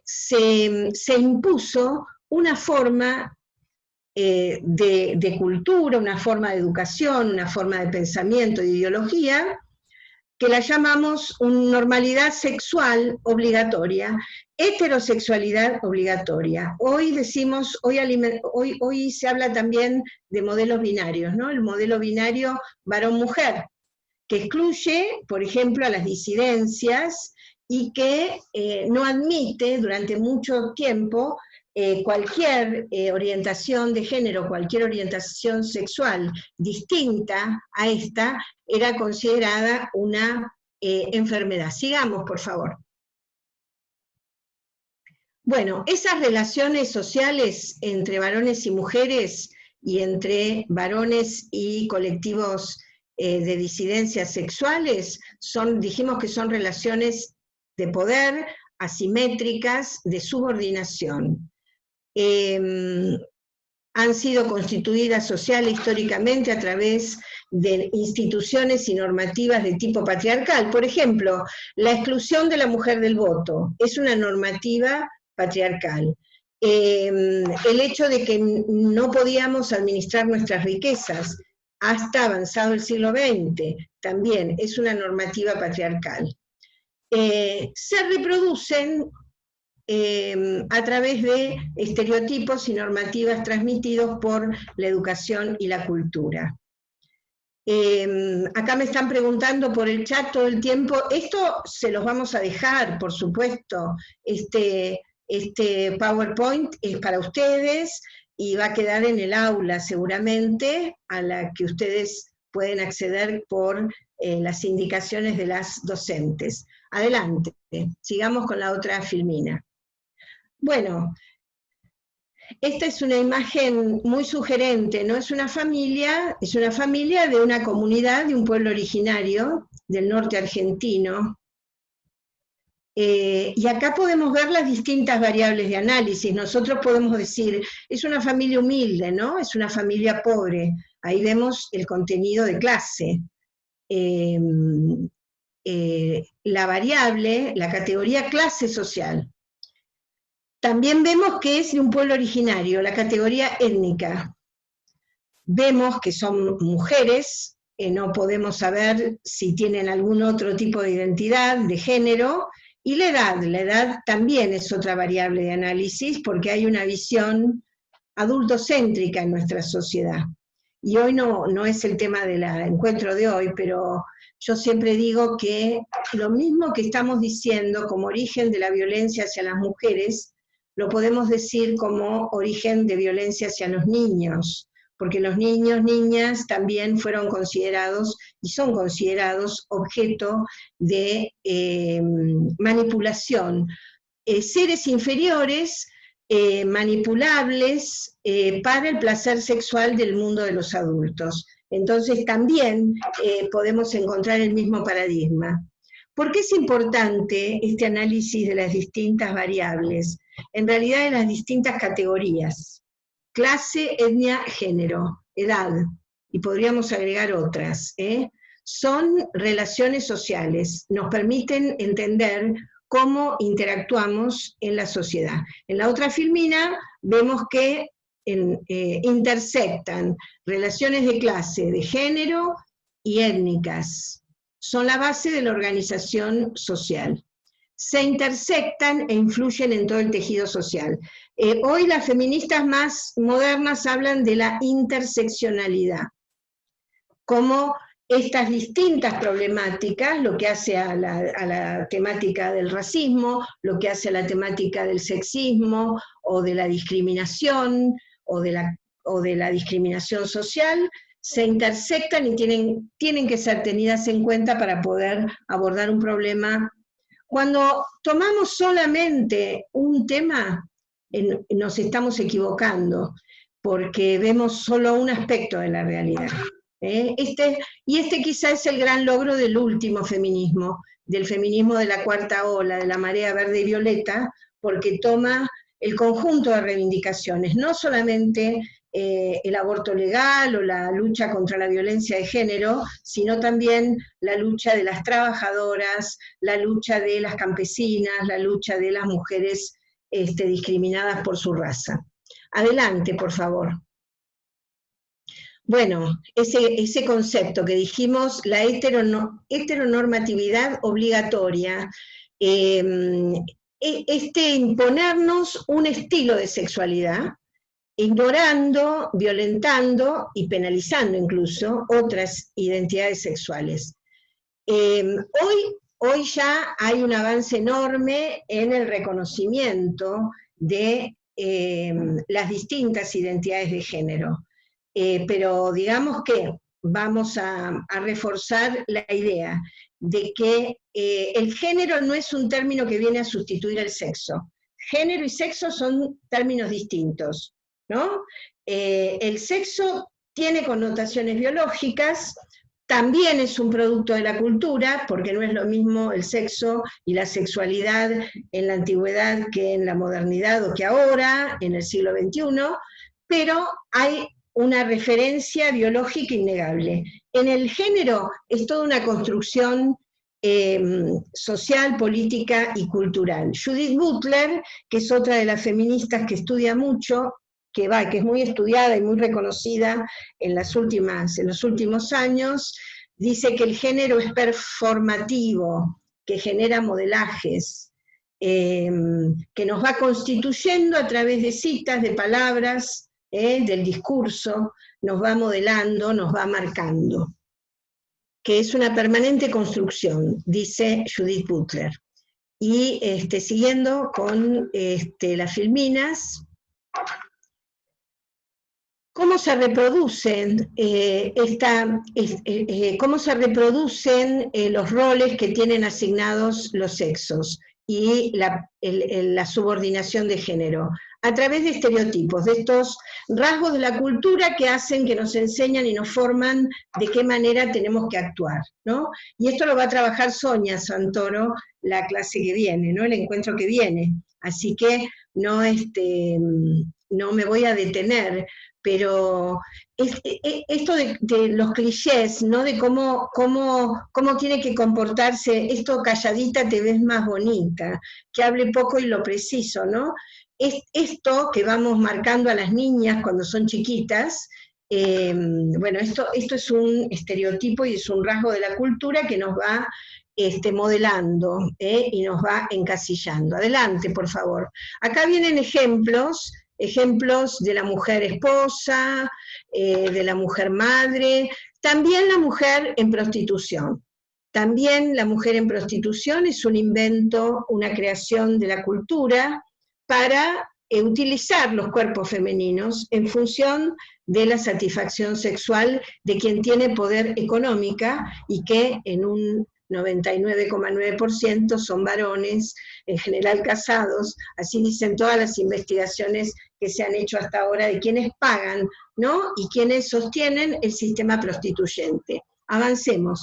se impuso una forma de cultura, una forma de educación, una forma de pensamiento, de ideología, que la llamamos normalidad sexual obligatoria, heterosexualidad obligatoria. Hoy decimos, hoy se habla también de modelos binarios, ¿no? El modelo binario varón-mujer, que excluye, por ejemplo, a las disidencias y que no admite durante mucho tiempo cualquier orientación de género, cualquier orientación sexual distinta a esta, era considerada una enfermedad. Sigamos, por favor. Bueno, esas relaciones sociales entre varones y mujeres y entre varones y colectivos de disidencias sexuales, dijimos que son relaciones de poder, asimétricas, de subordinación. Han sido constituidas social e históricamente a través de instituciones y normativas de tipo patriarcal. Por ejemplo, la exclusión de la mujer del voto es una normativa patriarcal. El hecho de que no podíamos administrar nuestras riquezas hasta avanzado el siglo XX también es una normativa patriarcal. Se reproducen a través de estereotipos y normativas transmitidos por la educación y la cultura. Acá me están preguntando por el chat todo el tiempo, esto se los vamos a dejar, por supuesto, este PowerPoint es para ustedes y va a quedar en el aula seguramente, a la que ustedes pueden acceder por las indicaciones de las docentes. Adelante, sigamos con la otra filmina. Bueno, esta es una imagen muy sugerente, ¿no? Es una familia de una comunidad, de un pueblo originario del norte argentino. Y acá podemos ver las distintas variables de análisis. Nosotros podemos decir, es una familia humilde, ¿no? Es una familia pobre. Ahí vemos el contenido de clase. La variable, la categoría clase social. También vemos que es de un pueblo originario, la categoría étnica. Vemos que son mujeres, no podemos saber si tienen algún otro tipo de identidad, de género, y la edad también es otra variable de análisis, porque hay una visión adultocéntrica en nuestra sociedad. Y hoy no es el tema del encuentro de hoy, pero yo siempre digo que lo mismo que estamos diciendo como origen de la violencia hacia las mujeres, lo podemos decir como origen de violencia hacia los niños, porque los niños, niñas también fueron considerados y son considerados objeto de manipulación. Seres inferiores, manipulables para el placer sexual del mundo de los adultos. Entonces también podemos encontrar el mismo paradigma. ¿Por qué es importante este análisis de las distintas variables? En realidad de las distintas categorías. Clase, etnia, género, edad, y podríamos agregar otras. Son relaciones sociales, nos permiten entender cómo interactuamos en la sociedad. En la otra filmina vemos que intersectan relaciones de clase, de género y étnicas. Son la base de la organización social. Se intersectan e influyen en todo el tejido social. Hoy las feministas más modernas hablan de la interseccionalidad, como estas distintas problemáticas, lo que hace a la temática del racismo, lo que hace a la temática del sexismo, o de la discriminación, o de la discriminación social, se intersectan y tienen que ser tenidas en cuenta para poder abordar un problema. Cuando tomamos solamente un tema, nos estamos equivocando, porque vemos solo un aspecto de la realidad. Este quizá es el gran logro del último feminismo, del feminismo de la cuarta ola, de la marea verde y violeta, porque toma el conjunto de reivindicaciones, no solamente el aborto legal o la lucha contra la violencia de género, sino también la lucha de las trabajadoras, la lucha de las campesinas, la lucha de las mujeres discriminadas por su raza. Adelante, por favor. Bueno, ese concepto que dijimos, la heteronormatividad obligatoria, imponernos un estilo de sexualidad, ignorando, violentando y penalizando incluso otras identidades sexuales. Hoy ya hay un avance enorme en el reconocimiento de las distintas identidades de género. Pero digamos que vamos a reforzar la idea de que el género no es un término que viene a sustituir el sexo. Género y sexo son términos distintos, ¿no? El sexo tiene connotaciones biológicas, también es un producto de la cultura, porque no es lo mismo el sexo y la sexualidad en la antigüedad que en la modernidad o que ahora, en el siglo XXI, pero hay una referencia biológica innegable. En el género es toda una construcción social, política y cultural. Judith Butler, que es otra de las feministas que estudia mucho, que es muy estudiada y muy reconocida en los últimos años, dice que el género es performativo, que genera modelajes, que nos va constituyendo a través de citas, de palabras, del discurso, nos va modelando, nos va marcando, que es una permanente construcción, dice Judith Butler. Y siguiendo con las filminas, ¿cómo se reproducen, los roles que tienen asignados los sexos y la subordinación de género? A través de estereotipos, de estos rasgos de la cultura que hacen, que nos enseñan y nos forman de qué manera tenemos que actuar, ¿no? Y esto lo va a trabajar Sonia Santoro la clase que viene, ¿no? El encuentro que viene. Así que no me voy a detener, pero esto de los clichés, ¿no? De cómo tiene que comportarse, esto calladita te ves más bonita, que hable poco y lo preciso, ¿no? Esto que vamos marcando a las niñas cuando son chiquitas, bueno, esto es un estereotipo y es un rasgo de la cultura que nos va modelando y nos va encasillando. Adelante, por favor. Acá vienen ejemplos de la mujer esposa, de la mujer madre, también la mujer en prostitución. También la mujer en prostitución es un invento, una creación de la cultura, para utilizar los cuerpos femeninos en función de la satisfacción sexual de quien tiene poder económica y que en un 99,9% son varones, en general casados, así dicen todas las investigaciones que se han hecho hasta ahora de quienes pagan, ¿no? Y quienes sostienen el sistema prostituyente. Avancemos.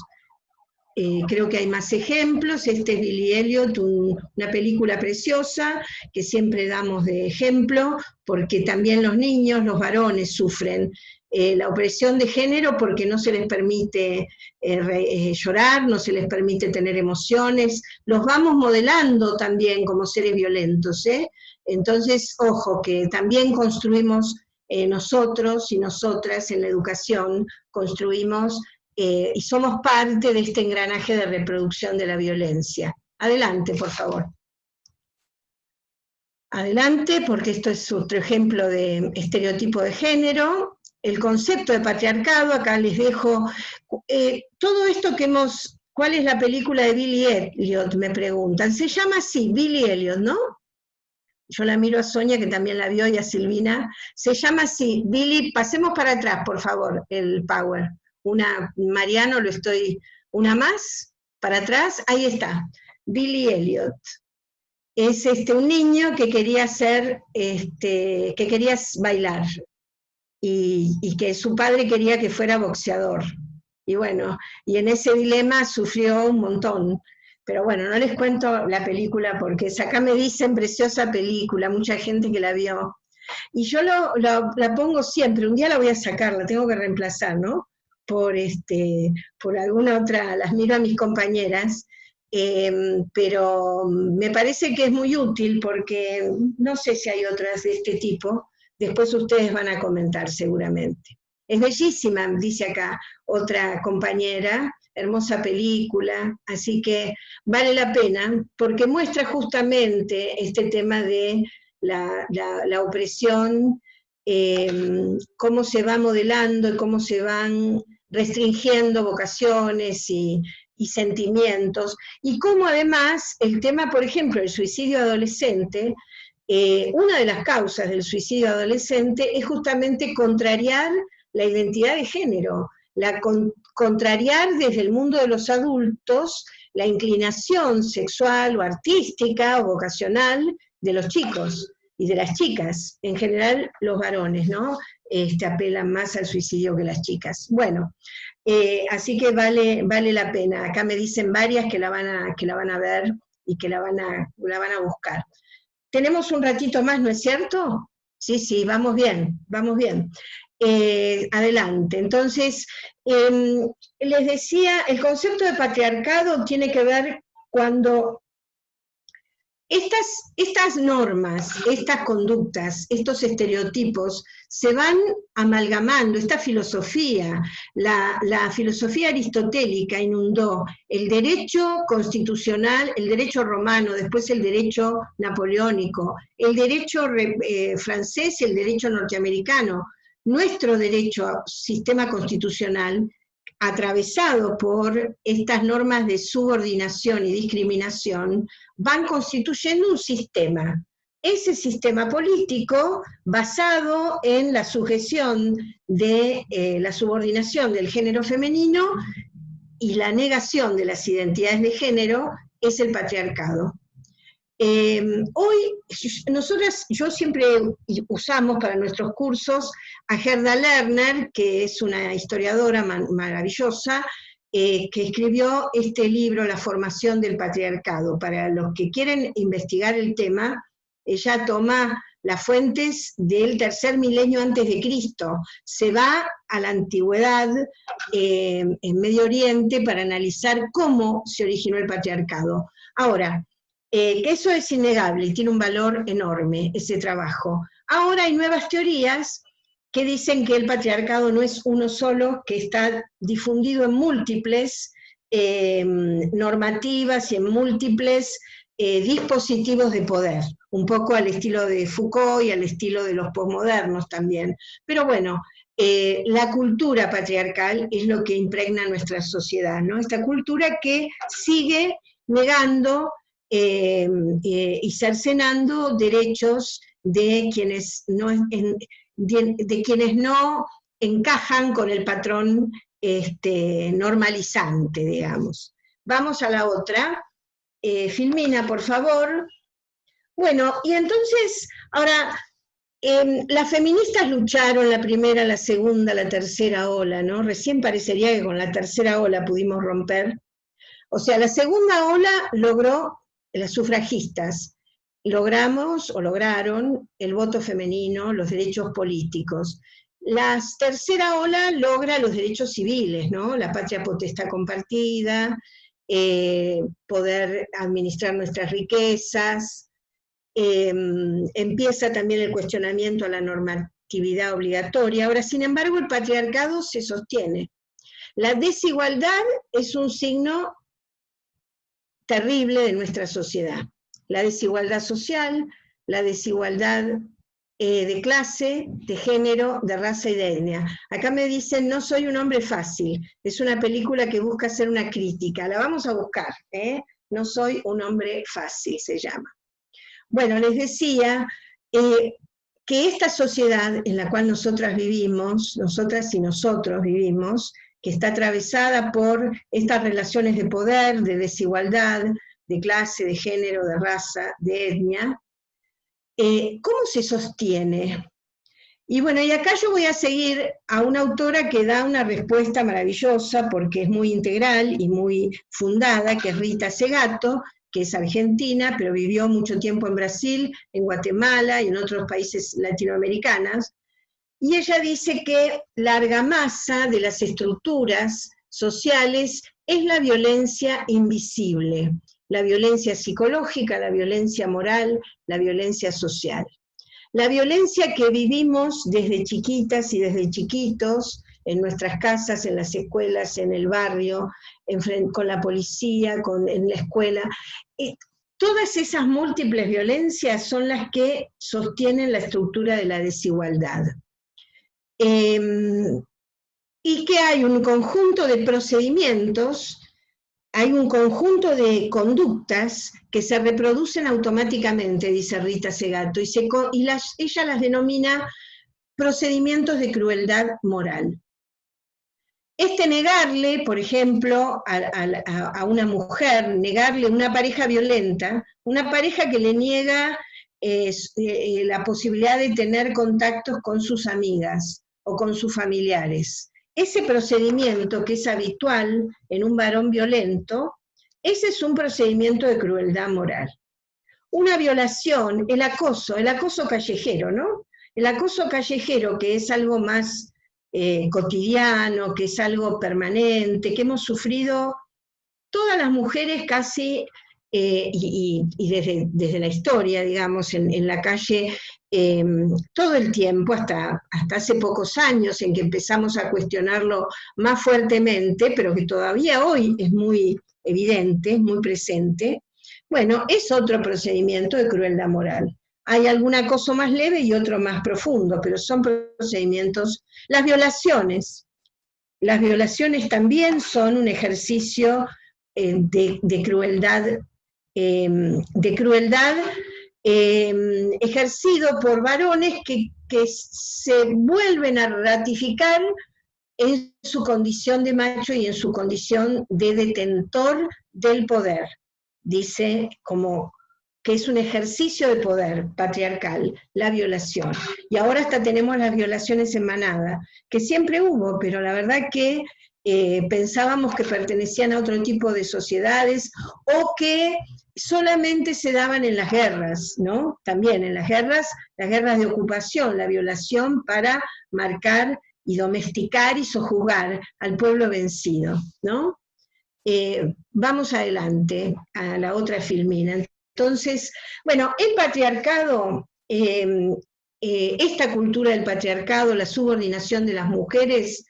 Creo que hay más ejemplos. Este es Billy Elliot, una película preciosa que siempre damos de ejemplo, porque también los niños, los varones sufren la opresión de género porque no se les permite llorar, no se les permite tener emociones, los vamos modelando también como seres violentos, Entonces, ojo, que también construimos nosotros y nosotras en la educación, construimos y somos parte de este engranaje de reproducción de la violencia. Adelante, por favor. Adelante, porque esto es otro ejemplo de estereotipo de género. El concepto de patriarcado, acá les dejo, todo esto que ¿cuál es la película de Billy Elliot? Me preguntan. Se llama así, Billy Elliot, ¿no? Yo la miro a Sonia, que también la vio, y a Silvina. Se llama así, Billy, pasemos para atrás, por favor, el power. Mariano, una más, para atrás, ahí está, Billy Elliot. Es un niño que quería bailar, y que su padre quería que fuera boxeador. Y bueno, y en ese dilema sufrió un montón. Pero bueno, no les cuento la película porque acá me dicen preciosa película, mucha gente que la vio. Y yo la pongo siempre, un día la voy a sacar, la tengo que reemplazar, ¿no? Por alguna otra, las miro a mis compañeras, pero me parece que es muy útil porque no sé si hay otras de este tipo, después ustedes van a comentar seguramente. Es bellísima, dice acá otra compañera, hermosa película, así que vale la pena porque muestra justamente este tema de la opresión, cómo se va modelando y cómo se van restringiendo vocaciones y sentimientos, y cómo además el tema, por ejemplo, el suicidio adolescente, una de las causas del suicidio adolescente es justamente contrariar la identidad de género, contrariar desde el mundo de los adultos la inclinación sexual o artística o vocacional de los chicos y de las chicas, en general los varones, ¿no? Apelan más al suicidio que las chicas. Bueno, así que vale la pena. Acá me dicen varias que la van a ver y que la van a buscar. Tenemos un ratito más, ¿no es cierto? Sí, vamos bien, vamos bien. Adelante. Entonces, les decía, el concepto de patriarcado tiene que ver cuando estas normas, estas conductas, estos estereotipos se van amalgamando, esta filosofía, la filosofía aristotélica inundó el derecho constitucional, el derecho romano, después el derecho napoleónico, el derecho francés y el derecho norteamericano. Nuestro derecho, sistema constitucional, atravesado por estas normas de subordinación y discriminación, van constituyendo un sistema. Ese sistema político, basado en la sujeción de la subordinación del género femenino y la negación de las identidades de género, es el patriarcado. Hoy, yo siempre usamos para nuestros cursos a Gerda Lerner, que es una historiadora maravillosa, que escribió este libro, La formación del patriarcado. Para los que quieren investigar el tema, ella toma las fuentes del tercer milenio antes de Cristo, se va a la antigüedad en Medio Oriente para analizar cómo se originó el patriarcado. Ahora, eso es innegable y tiene un valor enorme, ese trabajo. Ahora hay nuevas teorías que dicen que el patriarcado no es uno solo, que está difundido en múltiples normativas y en múltiples dispositivos de poder, un poco al estilo de Foucault y al estilo de los posmodernos también. Pero bueno, la cultura patriarcal es lo que impregna nuestra sociedad, ¿no? Esta cultura que sigue negando y cercenando derechos de quienes no encajan con el patrón normalizante, digamos. Vamos a la otra. Filmina, por favor. Bueno, y entonces, ahora, las feministas lucharon la primera, la segunda, la tercera ola, ¿no? Recién parecería que con la tercera ola pudimos romper. O sea, la segunda ola logró, las sufragistas, lograron el voto femenino, los derechos políticos. La tercera ola logra los derechos civiles, ¿no? La patria potestad compartida, poder administrar nuestras riquezas, empieza también el cuestionamiento a la normatividad obligatoria. Ahora, sin embargo, el patriarcado se sostiene. La desigualdad es un signo terrible de nuestra sociedad. La desigualdad social, la desigualdad de clase, de género, de raza y de etnia. Acá me dicen, no soy un hombre fácil, es una película que busca hacer una crítica, la vamos a buscar, No soy un hombre fácil, se llama. Bueno, les decía que esta sociedad en la cual nosotras vivimos, nosotras y nosotros vivimos, que está atravesada por estas relaciones de poder, de desigualdad, de clase, de género, de raza, de etnia, ¿cómo se sostiene? Y bueno, y acá yo voy a seguir a una autora que da una respuesta maravillosa, porque es muy integral y muy fundada, que es Rita Segato, que es argentina, pero vivió mucho tiempo en Brasil, en Guatemala y en otros países latinoamericanos, y ella dice que la argamasa de las estructuras sociales es la violencia invisible, la violencia psicológica, la violencia moral, la violencia social. La violencia que vivimos desde chiquitas y desde chiquitos, en nuestras casas, en las escuelas, en el barrio, con la policía, en la escuela. Todas esas múltiples violencias son las que sostienen la estructura de la desigualdad. Y que hay un conjunto de procedimientos, hay un conjunto de conductas que se reproducen automáticamente, dice Rita Segato, y ella las denomina procedimientos de crueldad moral. Negarle, por ejemplo, a una mujer, negarle una pareja violenta, una pareja que le niega la posibilidad de tener contactos con sus amigas o con sus familiares. Ese procedimiento que es habitual en un varón violento, ese es un procedimiento de crueldad moral. Una violación, el acoso callejero, ¿no? El acoso callejero, que es algo más cotidiano, que es algo permanente, que hemos sufrido todas las mujeres casi, y desde la historia, digamos, en la calle, todo el tiempo, hasta hace pocos años en que empezamos a cuestionarlo más fuertemente, pero que todavía hoy es muy evidente, es muy presente. Bueno, es otro procedimiento de crueldad moral. Hay algún acoso más leve y otro más profundo, pero son procedimientos. Las violaciones también son un ejercicio de crueldad, ejercido por varones que se vuelven a ratificar en su condición de macho y en su condición de detentor del poder. Dice como que es un ejercicio de poder patriarcal, la violación. Y ahora hasta tenemos las violaciones en manada, que siempre hubo, pero la verdad que pensábamos que pertenecían a otro tipo de sociedades, o que solamente se daban en las guerras, ¿no? También en las guerras de ocupación, la violación para marcar y domesticar y sojuzgar al pueblo vencido, ¿no? Vamos adelante a la otra filmina. Entonces, bueno, el patriarcado, esta cultura del patriarcado, la subordinación de las mujeres,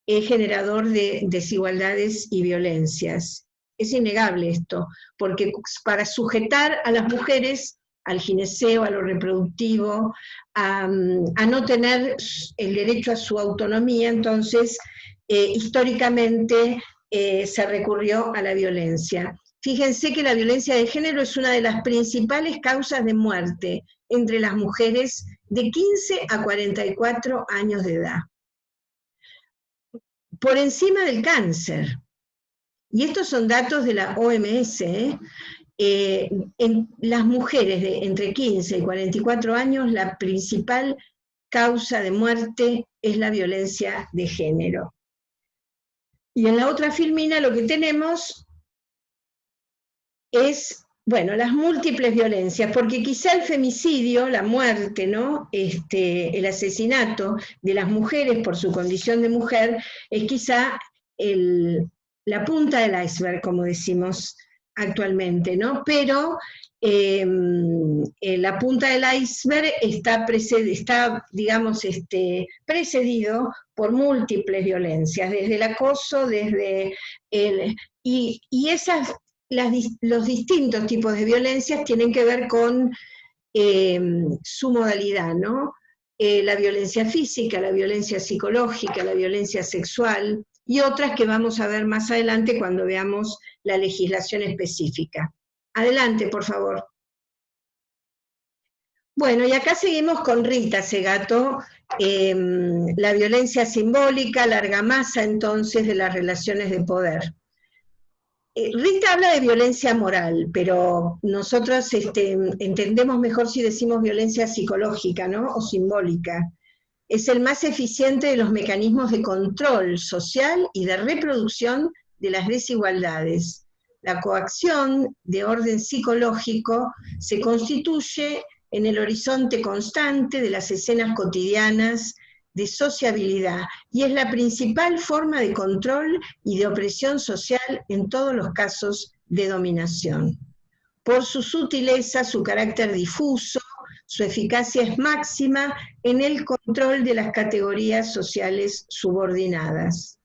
es generador de desigualdades y violencias. Es innegable esto, porque para sujetar a las mujeres al gineceo, a lo reproductivo, a no tener el derecho a su autonomía, entonces, históricamente se recurrió a la violencia. Fíjense que la violencia de género es una de las principales causas de muerte entre las mujeres de 15 a 44 años de edad. Por encima del cáncer. Y estos son datos de la OMS. En las mujeres de entre 15 y 44 años, la principal causa de muerte es la violencia de género. Y en la otra filmina lo que tenemos es, bueno, las múltiples violencias, porque quizá el femicidio, la muerte, ¿no? El asesinato de las mujeres por su condición de mujer, es quizá la punta del iceberg, como decimos actualmente, ¿no? Pero la punta del iceberg está digamos, precedido por múltiples violencias, desde el acoso, y esas... los distintos tipos de violencias tienen que ver con su modalidad, ¿no? La violencia física, la violencia psicológica, la violencia sexual, y otras que vamos a ver más adelante cuando veamos la legislación específica. Adelante, por favor. Bueno, y acá seguimos con Rita Segato, la violencia simbólica, la argamasa entonces de las relaciones de poder. Rita habla de violencia moral, pero nosotros entendemos mejor si decimos violencia psicológica, ¿no? O simbólica. Es el más eficiente de los mecanismos de control social y de reproducción de las desigualdades. la coacción de orden psicológico se constituye en el horizonte constante de las escenas cotidianas de sociabilidad, y es la principal forma de control y de opresión social en todos los casos de dominación. Por su sutileza, su carácter difuso, su eficacia es máxima en el control de las categorías sociales subordinadas.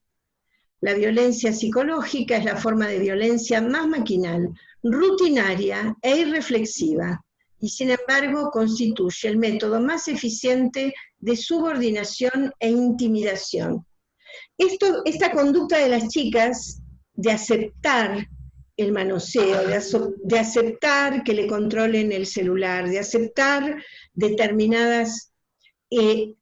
La violencia psicológica es la forma de violencia más maquinal, rutinaria e irreflexiva, y sin embargo constituye el método más eficiente de subordinación e intimidación. Esta conducta de las chicas de aceptar el manoseo, de aceptar que le controlen el celular, de aceptar determinadas, que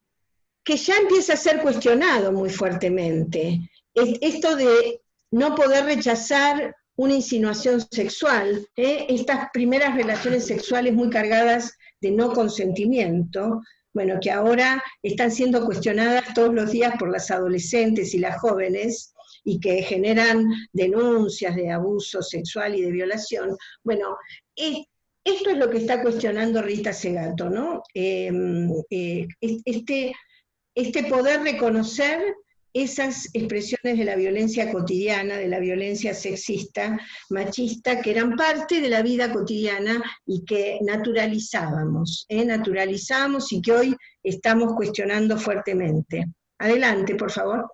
ya empieza a ser cuestionado muy fuertemente. Esto de no poder rechazar una insinuación sexual, estas primeras relaciones sexuales muy cargadas de no consentimiento, bueno, que ahora están siendo cuestionadas todos los días por las adolescentes y las jóvenes, y que generan denuncias de abuso sexual y de violación. Bueno, esto es lo que está cuestionando Rita Segato, ¿no? Este poder reconocer esas expresiones de la violencia cotidiana, de la violencia sexista, machista, que eran parte de la vida cotidiana y que naturalizábamos y que hoy estamos cuestionando fuertemente. Adelante, por favor.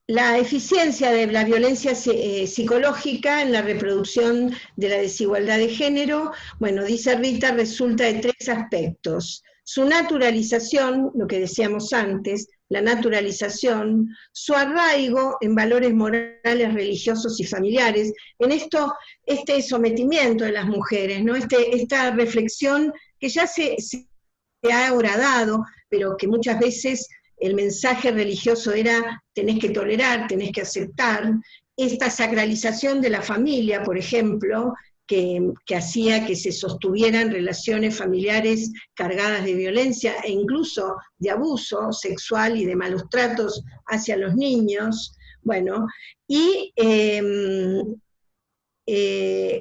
La eficiencia de la violencia psicológica en la reproducción de la desigualdad de género, bueno, dice Rita, resulta de tres aspectos. Su naturalización, lo que decíamos antes, la naturalización, su arraigo en valores morales, religiosos y familiares, en esto, este sometimiento de las mujeres, ¿no? Esta reflexión que ya se ha horadado, pero que muchas veces el mensaje religioso era tenés que tolerar, tenés que aceptar, esta sacralización de la familia, por ejemplo, que hacía que se sostuvieran relaciones familiares cargadas de violencia e incluso de abuso sexual y de malos tratos hacia los niños, bueno, y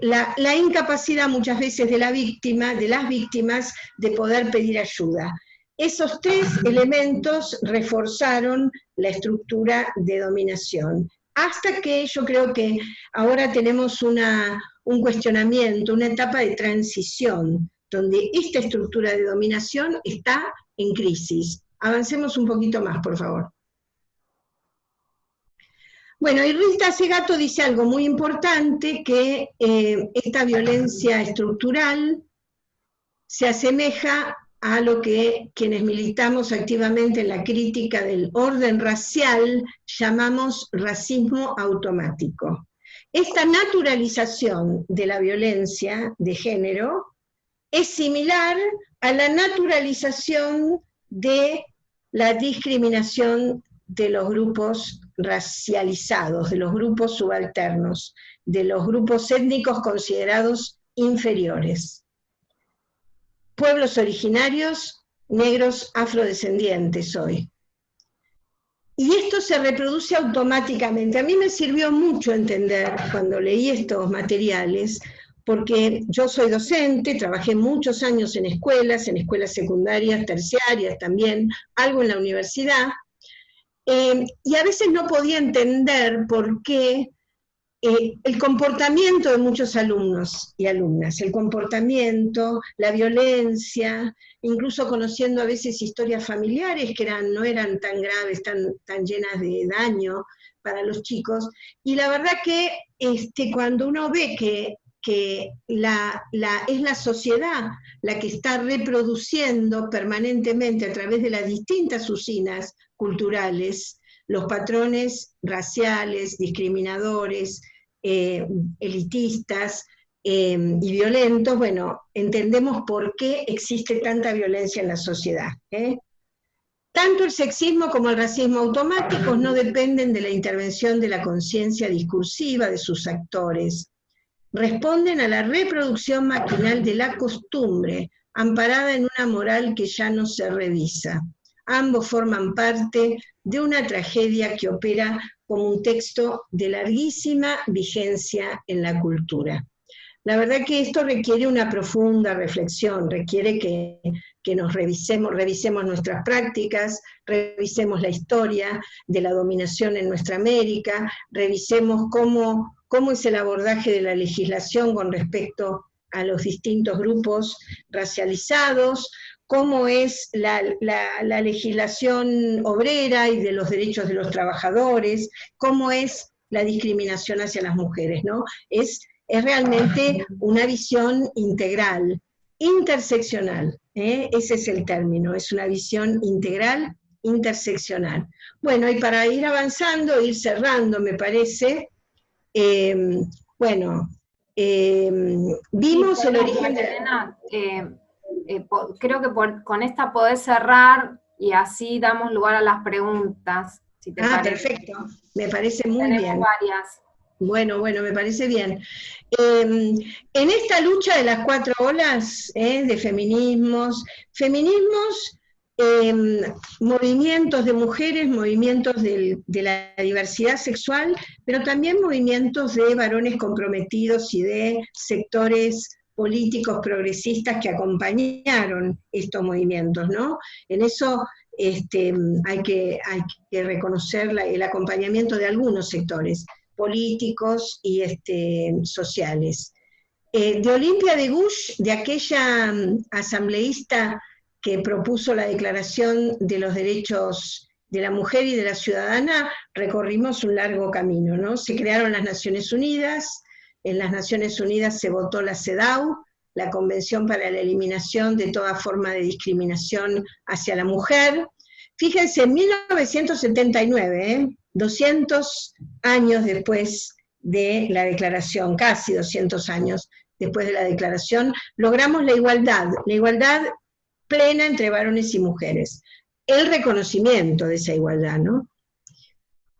la incapacidad muchas veces de la víctima, de las víctimas, de poder pedir ayuda. Esos tres elementos reforzaron la estructura de dominación, hasta que yo creo que ahora tenemos un cuestionamiento, una etapa de transición, donde esta estructura de dominación está en crisis. Avancemos un poquito más, por favor. Bueno, y Rita Segato dice algo muy importante, que esta violencia estructural se asemeja a lo que quienes militamos activamente en la crítica del orden racial llamamos racismo automático. Esta naturalización de la violencia de género es similar a la naturalización de la discriminación de los grupos racializados, de los grupos subalternos, de los grupos étnicos considerados inferiores. Pueblos originarios, negros, afrodescendientes hoy. Y esto se reproduce automáticamente. A mí me sirvió mucho entender cuando leí estos materiales, porque yo soy docente, trabajé muchos años en escuelas secundarias, terciarias también, algo en la universidad, y a veces no podía entender por qué el comportamiento de muchos alumnos y alumnas, el comportamiento, la violencia, incluso conociendo a veces historias familiares que no eran tan graves, tan llenas de daño para los chicos, y la verdad que cuando uno ve que es la sociedad la que está reproduciendo permanentemente a través de las distintas usinas culturales los patrones raciales, discriminadores, elitistas y violentos, bueno, entendemos por qué existe tanta violencia en la sociedad. Tanto el sexismo como el racismo automáticos no dependen de la intervención de la conciencia discursiva de sus actores. Responden a la reproducción maquinal de la costumbre, amparada en una moral que ya no se revisa. ambos forman parte de una tragedia que opera como un texto de larguísima vigencia en la cultura. La verdad que esto requiere una profunda reflexión, requiere que nos revisemos nuestras prácticas, revisemos la historia de la dominación en nuestra América, revisemos cómo es el abordaje de la legislación con respecto a los distintos grupos racializados, cómo es la legislación obrera y de los derechos de los trabajadores, cómo es la discriminación hacia las mujeres, ¿no? Es realmente una visión integral, interseccional, ese es el término, es una visión integral, interseccional. Bueno, y para ir avanzando, ir cerrando, me parece, vimos sí, el origen de... Elena, creo que con esta podés cerrar y así damos lugar a las preguntas, si te parece. Perfecto, me parece muy Tenemos bien. varias. Bueno, me parece bien. En esta lucha de las 4 olas de feminismos, movimientos de mujeres, movimientos de la diversidad sexual, pero también movimientos de varones comprometidos y de sectores políticos progresistas que acompañaron estos movimientos, ¿no? En eso hay que reconocer el acompañamiento de algunos sectores políticos y sociales. De Olimpia de Gouges, de aquella asambleísta que propuso la Declaración de los Derechos de la Mujer y de la Ciudadana, recorrimos un largo camino, ¿no? Se crearon las Naciones Unidas, en las Naciones Unidas se votó la CEDAW, la Convención para la Eliminación de toda forma de discriminación hacia la mujer. Fíjense, en 1979, 200 años después de la declaración, casi 200 años después de la declaración, logramos la igualdad plena entre varones y mujeres, el reconocimiento de esa igualdad, ¿no?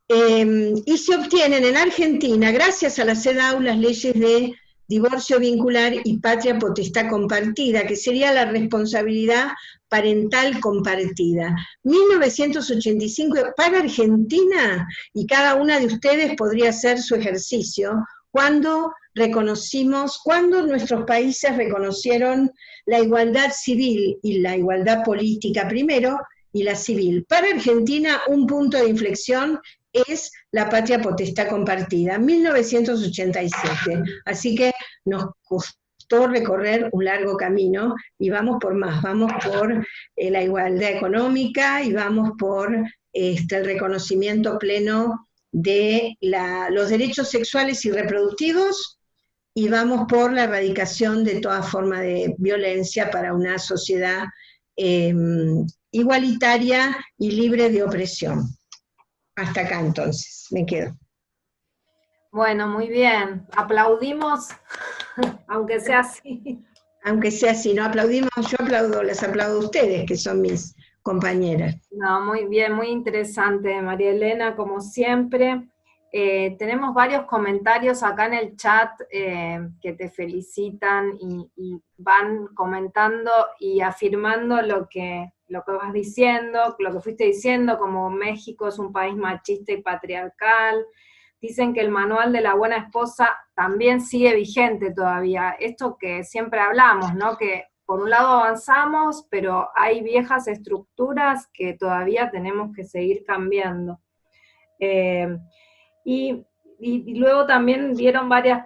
Y se obtienen en Argentina, gracias a la CEDAW, las leyes de divorcio vincular y patria potestad compartida, que sería la responsabilidad parental compartida. 1985 para Argentina, y cada una de ustedes podría hacer su ejercicio, cuando nuestros países reconocieron la igualdad civil y la igualdad política primero, y la civil. Para Argentina, un punto de inflexión es la patria potestad compartida, 1987. Así que nos costó recorrer un largo camino y vamos por más, vamos por la igualdad económica y vamos por el reconocimiento pleno de los derechos sexuales y reproductivos y vamos por la erradicación de toda forma de violencia para una sociedad igualitaria y libre de opresión. Hasta acá entonces, me quedo. Bueno, muy bien. Aplaudimos, aunque sea así. Aunque sea así, no aplaudimos, yo aplaudo, les aplaudo a ustedes, que son mis compañeras. No, muy bien, muy interesante, María Elena, como siempre. Tenemos varios comentarios acá en el chat que te felicitan y van comentando y afirmando lo que vas diciendo, lo que fuiste diciendo, como México es un país machista y patriarcal. Dicen que el manual de la buena esposa también sigue vigente todavía. Esto que siempre hablamos, ¿no? Que por un lado avanzamos, pero hay viejas estructuras que todavía tenemos que seguir cambiando. Y luego también dieron varias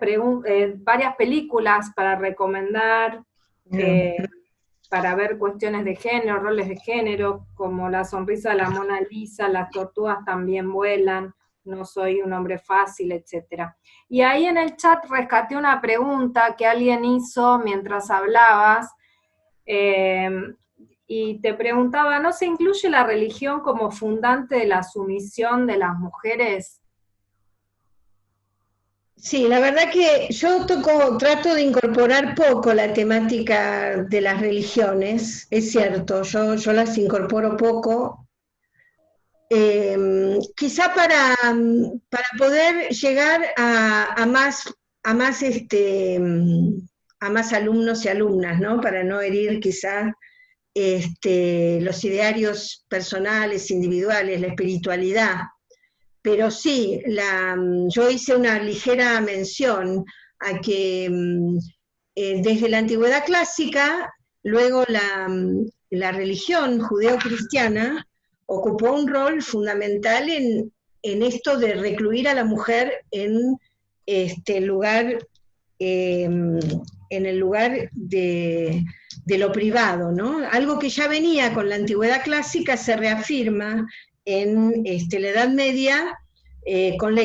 películas para recomendar, para ver cuestiones de género, roles de género, como La sonrisa de la Mona Lisa, Las tortugas también vuelan, No soy un hombre fácil, etc. Y ahí en el chat rescaté una pregunta que alguien hizo mientras hablabas, y te preguntaba, ¿no se incluye la religión como fundante de la sumisión de las mujeres? Sí, la verdad que yo trato de incorporar poco la temática de las religiones, es cierto, yo las incorporo poco, quizá para poder llegar a más alumnos y alumnas, ¿no? Para no herir quizá los idearios personales, individuales, la espiritualidad. Pero sí, yo hice una ligera mención a que desde la antigüedad clásica, luego la religión judeo-cristiana ocupó un rol fundamental en esto de recluir a la mujer en el lugar de lo privado, ¿no? Algo que ya venía con la antigüedad clásica se reafirma en la Edad Media con la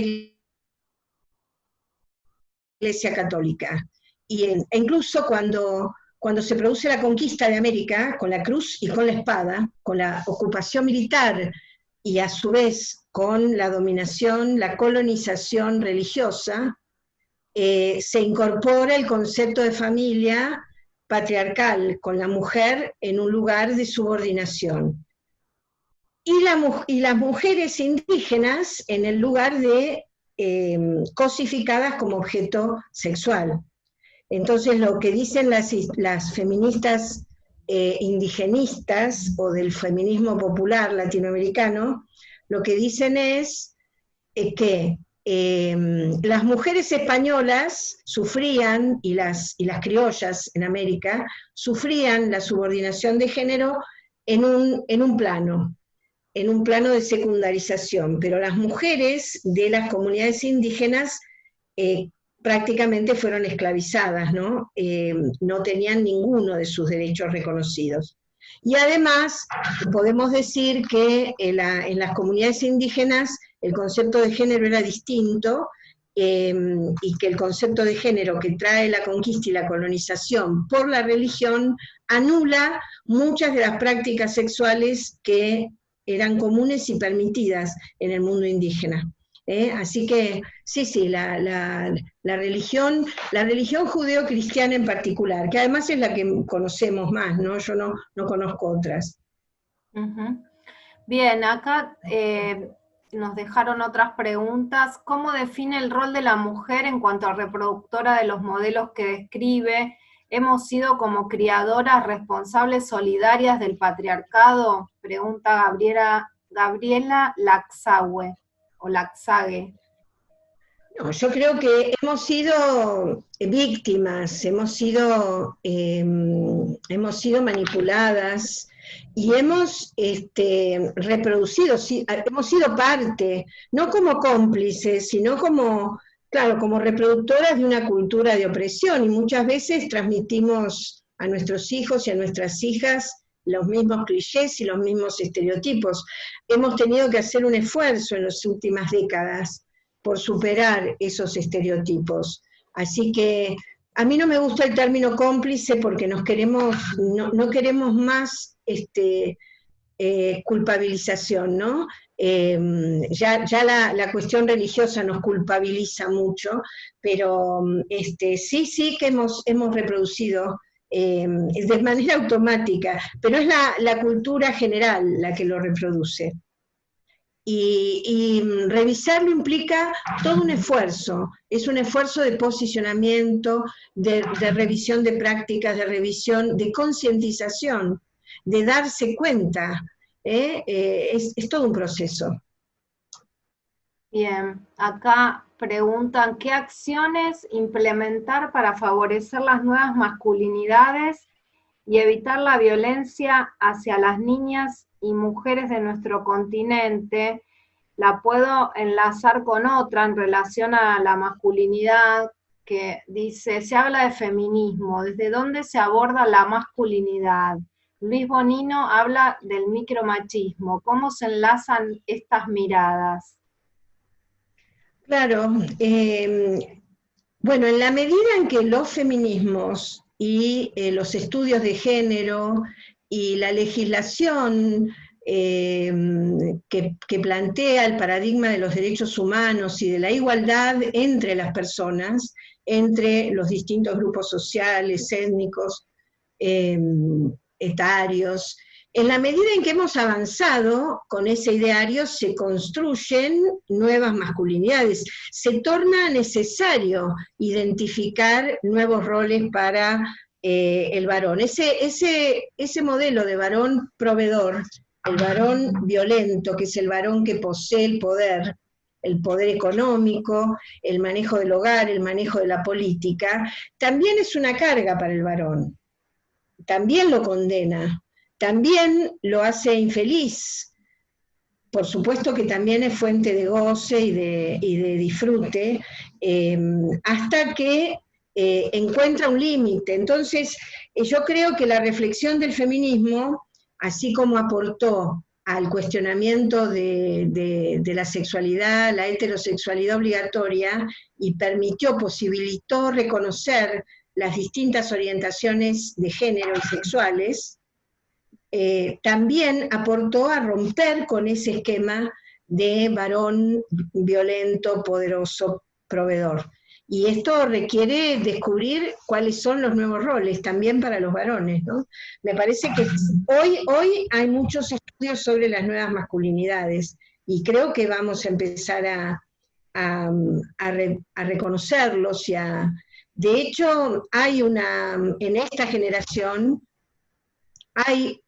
Iglesia Católica. E incluso cuando se produce la conquista de América, con la cruz y con la espada, con la ocupación militar y a su vez con la dominación, la colonización religiosa, se incorpora el concepto de familia patriarcal, con la mujer en un lugar de subordinación. Y las mujeres indígenas en el lugar de cosificadas como objeto sexual. Entonces lo que dicen las feministas indigenistas o del feminismo popular latinoamericano, lo que dicen es que las mujeres españolas sufrían, y las criollas en América, sufrían la subordinación de género en un plano de secundarización, pero las mujeres de las comunidades indígenas prácticamente fueron esclavizadas, ¿no? No tenían ninguno de sus derechos reconocidos. Y además, podemos decir que en las comunidades indígenas el concepto de género era distinto, y que el concepto de género que trae la conquista y la colonización por la religión anula muchas de las prácticas sexuales que eran comunes y permitidas en el mundo indígena. Así que, sí, la religión judeo-cristiana en particular, que además es la que conocemos más, ¿no? Yo no conozco otras. Bien, acá nos dejaron otras preguntas. ¿Cómo define el rol de la mujer en cuanto a reproductora de los modelos que describe? ¿Hemos sido como criadoras responsables solidarias del patriarcado? Pregunta Gabriela Laxague. O Laxague. No, yo creo que hemos sido víctimas, hemos sido manipuladas y hemos reproducido, hemos sido parte, no como cómplices, sino como reproductoras de una cultura de opresión, y muchas veces transmitimos a nuestros hijos y a nuestras hijas los mismos clichés y los mismos estereotipos. Hemos tenido que hacer un esfuerzo en las últimas décadas por superar esos estereotipos. Así que a mí no me gusta el término cómplice porque no queremos más culpabilización, ¿no? Ya la cuestión religiosa nos culpabiliza mucho, pero sí que hemos reproducido de manera automática, pero es la cultura general la que lo reproduce. Y revisarlo implica todo un esfuerzo, es un esfuerzo de posicionamiento, de revisión de prácticas, de revisión, de concientización, de darse cuenta, es todo un proceso. Bien, acá preguntan, ¿qué acciones implementar para favorecer las nuevas masculinidades y evitar la violencia hacia las niñas y mujeres de nuestro continente? La puedo enlazar con otra en relación a la masculinidad, que dice, se habla de feminismo, ¿desde dónde se aborda la masculinidad? Luis Bonino habla del micromachismo, ¿cómo se enlazan estas miradas? Claro, bueno, en la medida en que los feminismos y los estudios de género y la legislación que plantea el paradigma de los derechos humanos y de la igualdad entre las personas, entre los distintos grupos sociales, étnicos, etarios, en la medida en que hemos avanzado con ese ideario, se construyen nuevas masculinidades. Se torna necesario identificar nuevos roles para el varón. Ese modelo de varón proveedor, el varón violento, que es el varón que posee el poder económico, el manejo del hogar, el manejo de la política, también es una carga para el varón, también lo condena, también lo hace infeliz. Por supuesto que también es fuente de goce y de disfrute, hasta que encuentra un límite. Entonces, yo creo que la reflexión del feminismo, así como aportó al cuestionamiento de la sexualidad, la heterosexualidad obligatoria, y posibilitó reconocer las distintas orientaciones de género y sexuales, también aportó a romper con ese esquema de varón violento, poderoso, proveedor. Y esto requiere descubrir cuáles son los nuevos roles, también para los varones, ¿no? Me parece que hoy hay muchos estudios sobre las nuevas masculinidades, y creo que vamos a empezar a reconocerlos. De hecho, en esta generación, hay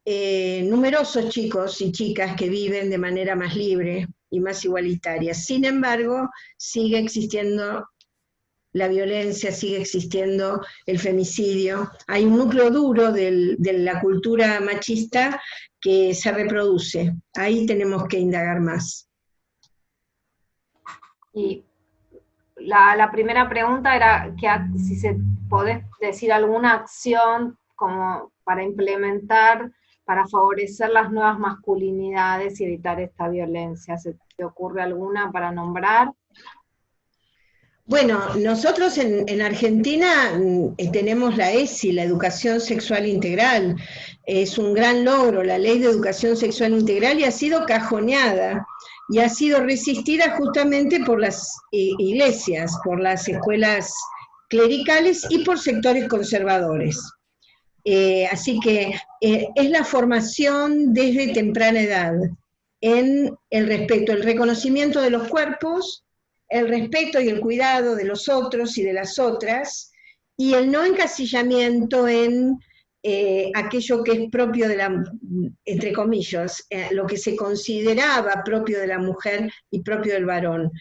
numerosos chicos y chicas que viven de manera más libre y más igualitaria. Sin embargo, sigue existiendo la violencia, sigue existiendo el femicidio. Hay un núcleo duro de la cultura machista que se reproduce. Ahí tenemos que indagar más. Y la primera pregunta era si se podés decir alguna acción como para implementar, para favorecer las nuevas masculinidades y evitar esta violencia. ¿Se te ocurre alguna para nombrar? Bueno, nosotros en Argentina tenemos la ESI, la Educación Sexual Integral. Es un gran logro la Ley de Educación Sexual Integral, y ha sido cajoneada y ha sido resistida justamente por las iglesias, por las escuelas clericales y por sectores conservadores. Así que es la formación desde temprana edad en el respeto, el reconocimiento de los cuerpos, el respeto y el cuidado de los otros y de las otras, y el no encasillamiento en aquello que es propio entre comillas, lo que se consideraba propio de la mujer y propio del varón.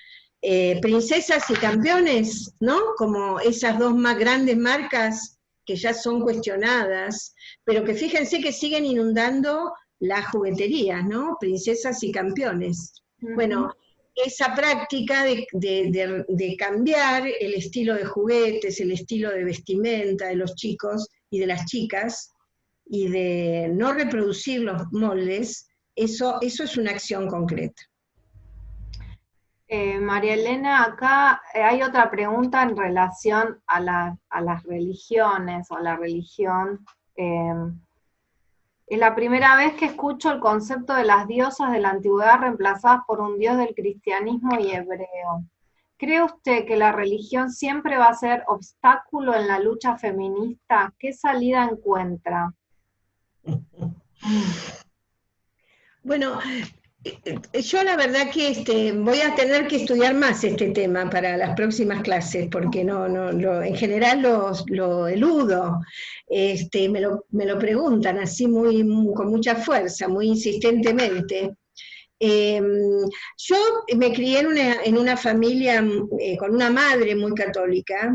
Princesas y campeones, ¿no? Como esas dos más grandes marcas que ya son cuestionadas, pero que fíjense que siguen inundando las jugueterías, ¿no? Princesas y campeones. Bueno, esa práctica de cambiar el estilo de juguetes, el estilo de vestimenta de los chicos y de las chicas, y de no reproducir los moldes, eso es una acción concreta. María Elena, acá hay otra pregunta en relación a las religiones, o a la religión. Es la primera vez que escucho el concepto de las diosas de la antigüedad reemplazadas por un dios del cristianismo y hebreo. ¿Cree usted que la religión siempre va a ser obstáculo en la lucha feminista? ¿Qué salida encuentra? Bueno, yo la verdad que voy a tener que estudiar más este tema para las próximas clases, porque en general lo eludo. Me lo preguntan así con mucha fuerza, muy insistentemente. Yo me crié en una familia con una madre muy católica,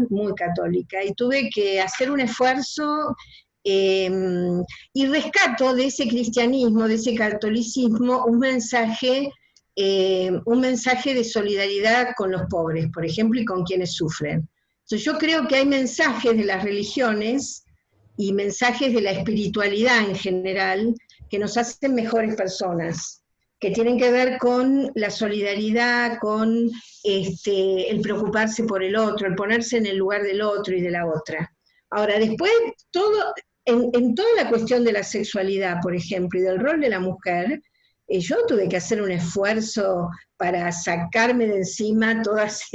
y tuve que hacer un esfuerzo, y rescato de ese cristianismo, de ese catolicismo, un mensaje de solidaridad con los pobres, por ejemplo, y con quienes sufren. Entonces, yo creo que hay mensajes de las religiones y mensajes de la espiritualidad en general que nos hacen mejores personas, que tienen que ver con la solidaridad, con el preocuparse por el otro, el ponerse en el lugar del otro y de la otra. Ahora, después, en toda la cuestión de la sexualidad, por ejemplo, y del rol de la mujer, yo tuve que hacer un esfuerzo para sacarme de encima todas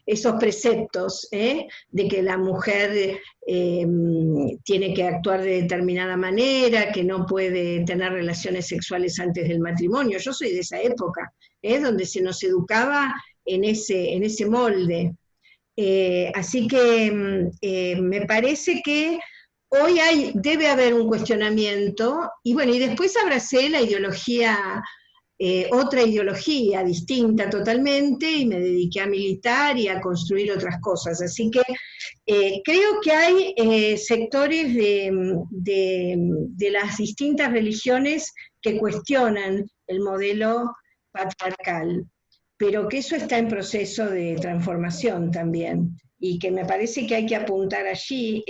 esos preceptos, de que la mujer tiene que actuar de determinada manera, que no puede tener relaciones sexuales antes del matrimonio. Yo soy de esa época, donde se nos educaba en ese molde. Así que me parece que hoy debe haber un cuestionamiento, y bueno, y después abracé la ideología, otra ideología distinta totalmente, y me dediqué a militar y a construir otras cosas. Así que creo que hay sectores de las distintas religiones que cuestionan el modelo patriarcal, pero que eso está en proceso de transformación también, y que me parece que hay que apuntar allí.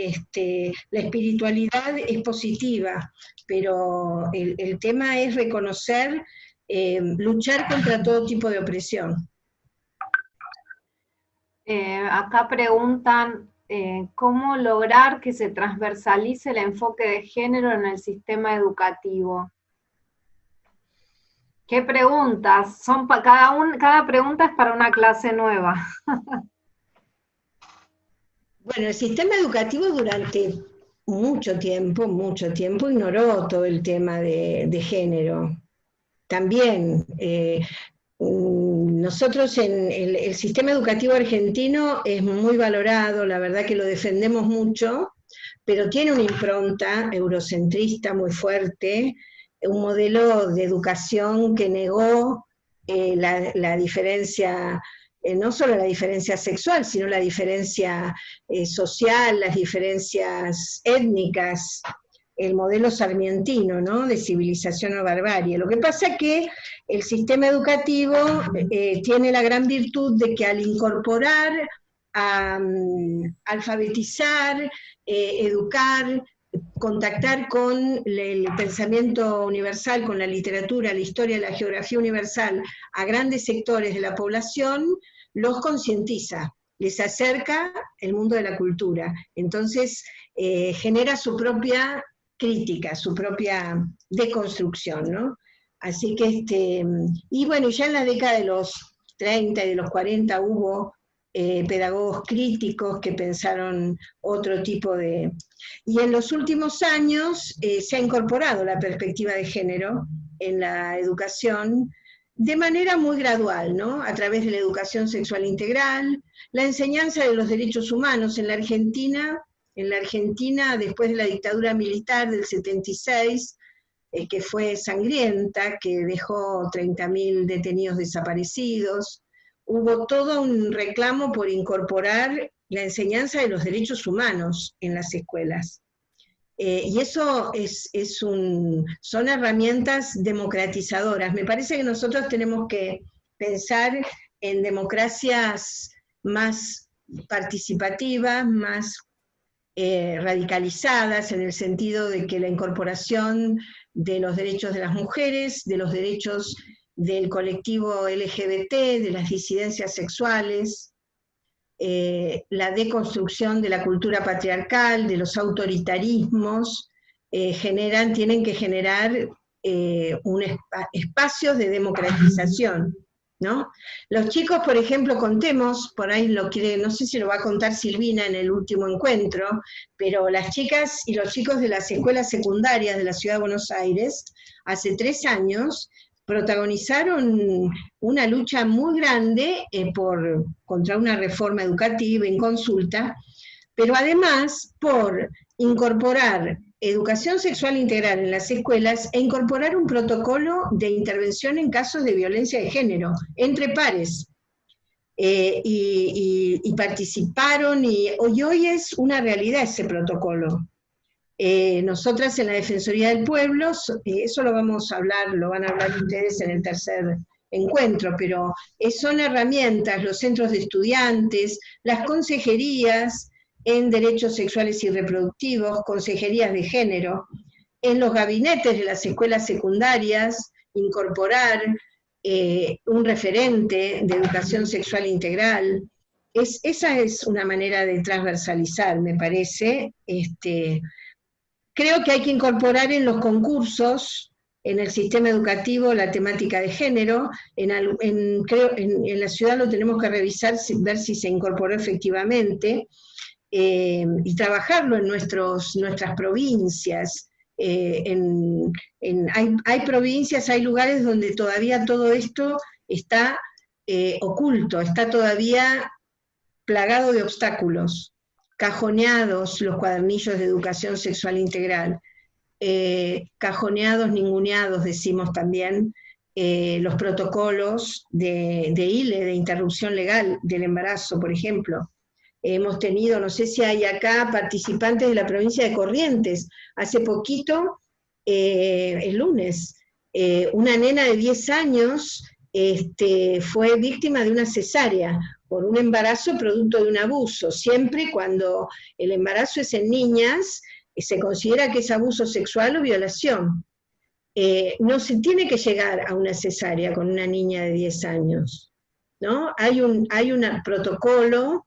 La espiritualidad es positiva, pero el tema es reconocer, luchar contra todo tipo de opresión. Acá preguntan cómo lograr que se transversalice el enfoque de género en el sistema educativo. ¿Qué preguntas? Cada pregunta es para una clase nueva. Bueno, el sistema educativo durante mucho tiempo ignoró todo el tema de género. También, nosotros en el sistema educativo argentino es muy valorado, la verdad que lo defendemos mucho, pero tiene una impronta eurocentrista muy fuerte, un modelo de educación que negó la diferencia, no solo la diferencia sexual, sino la diferencia social, las diferencias étnicas, el modelo sarmientino, ¿no?, de civilización o barbarie. Lo que pasa es que el sistema educativo tiene la gran virtud de que al incorporar, alfabetizar, educar, contactar con el pensamiento universal, con la literatura, la historia, la geografía universal, a grandes sectores de la población, los concientiza, les acerca el mundo de la cultura. Entonces, genera su propia crítica, su propia deconstrucción, ¿no? Así que, y bueno, ya en la década de los 30 y de los 40 hubo pedagogos críticos que pensaron otro tipo de... Y en los últimos años se ha incorporado la perspectiva de género en la educación de manera muy gradual, ¿no? A través de la educación sexual integral, la enseñanza de los derechos humanos en la Argentina, después de la dictadura militar del 76, que fue sangrienta, que dejó 30.000 detenidos desaparecidos, hubo todo un reclamo por incorporar la enseñanza de los derechos humanos en las escuelas. Y eso son herramientas democratizadoras. Me parece que nosotros tenemos que pensar en democracias más participativas, más radicalizadas, en el sentido de que la incorporación de los derechos de las mujeres, de los derechos del colectivo LGBT, de las disidencias sexuales, la deconstrucción de la cultura patriarcal, de los autoritarismos, tienen que generar espacios de democratización, ¿no? Los chicos, por ejemplo, contemos, por ahí no sé si lo va a contar Silvina en el último encuentro, pero las chicas y los chicos de las escuelas secundarias de la Ciudad de Buenos Aires, hace 3 años, protagonizaron una lucha muy grande contra una reforma educativa en consulta, pero además por incorporar educación sexual integral en las escuelas e incorporar un protocolo de intervención en casos de violencia de género, entre pares. Y participaron, y hoy es una realidad ese protocolo. Nosotras en la Defensoría del Pueblo, eso lo van a hablar ustedes en el tercer encuentro, pero son herramientas, los centros de estudiantes, las consejerías en derechos sexuales y reproductivos, consejerías de género, en los gabinetes de las escuelas secundarias, incorporar un referente de educación sexual integral. Esa es una manera de transversalizar, me parece. Creo que hay que incorporar en los concursos, en el sistema educativo, la temática de género. En la ciudad lo tenemos que revisar, ver si se incorporó efectivamente, y trabajarlo en nuestras provincias. Hay provincias, hay lugares donde todavía todo esto está oculto, está todavía plagado de obstáculos, cajoneados los cuadernillos de educación sexual integral, cajoneados, ninguneados, decimos también, los protocolos de ILE, de interrupción legal del embarazo, por ejemplo. Hemos tenido, no sé si hay acá participantes de la provincia de Corrientes, hace poquito, el lunes, una nena de 10 años fue víctima de una cesárea por un embarazo producto de un abuso. Siempre cuando el embarazo es en niñas, se considera que es abuso sexual o violación. No se tiene que llegar a una cesárea con una niña de 10 años, ¿no? Hay un protocolo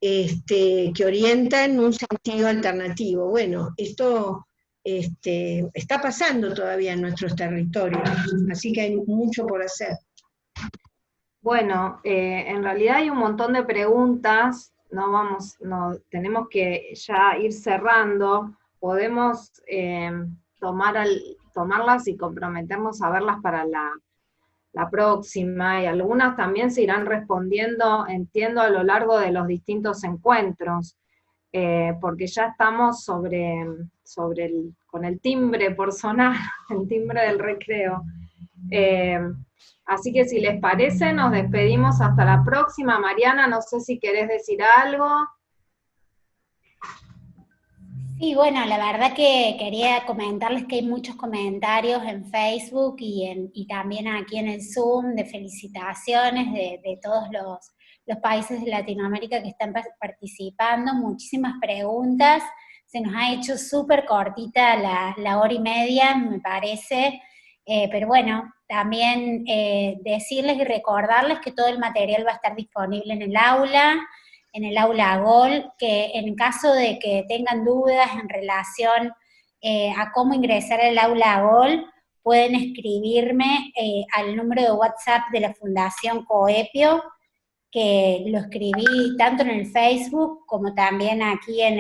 que orienta en un sentido alternativo. Bueno, esto está pasando todavía en nuestros territorios, así que hay mucho por hacer. Bueno, en realidad hay un montón de preguntas, tenemos que ya ir cerrando, podemos tomarlas y comprometernos a verlas para la próxima, y algunas también se irán respondiendo, entiendo, a lo largo de los distintos encuentros, porque ya estamos con el timbre por sonar, el timbre del recreo. Así que si les parece, nos despedimos hasta la próxima. Mariana, no sé si querés decir algo. Sí, bueno, la verdad que quería comentarles que hay muchos comentarios en Facebook y también aquí en el Zoom de felicitaciones de todos los países de Latinoamérica que están participando, muchísimas preguntas, se nos ha hecho súper cortita la hora y media, me parece, pero bueno, también decirles y recordarles que todo el material va a estar disponible en el aula AGOL, que en caso de que tengan dudas en relación a cómo ingresar al aula AGOL, pueden escribirme al número de WhatsApp de la Fundación Coepio, que lo escribí tanto en el Facebook como también aquí en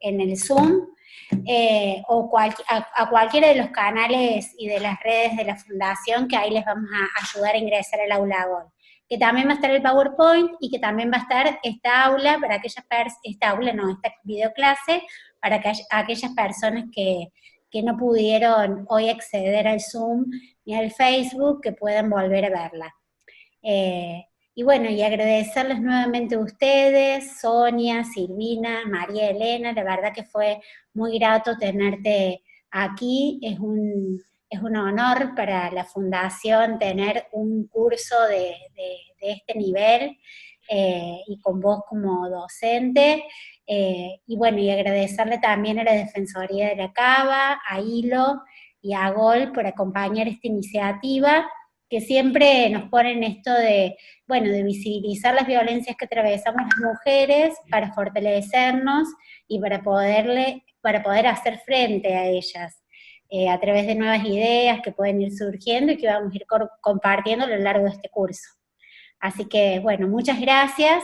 el Zoom, o a cualquiera de los canales y de las redes de la Fundación, que ahí les vamos a ayudar a ingresar al aula AGOL. Que también va a estar el PowerPoint y que también va a estar esta videoclase para aquellas personas que no pudieron hoy acceder al Zoom ni al Facebook, que puedan volver a verla. Y bueno, y agradecerles nuevamente a ustedes, Sonia, Silvina, María Elena, la verdad que fue muy grato tenerte aquí, es un honor para la Fundación tener un curso de este nivel y con vos como docente, y bueno, y agradecerle también a la Defensoría de la Cava, a Hilo y a GOL por acompañar esta iniciativa, que siempre nos ponen esto de visibilizar las violencias que atravesamos las mujeres para fortalecernos y para poder hacer frente a ellas. A través de nuevas ideas que pueden ir surgiendo y que vamos a ir compartiendo a lo largo de este curso. Así que, bueno, muchas gracias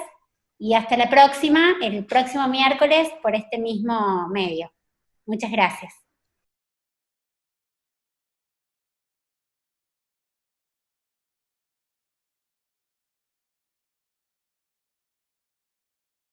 y hasta la próxima, el próximo miércoles por este mismo medio. Muchas gracias.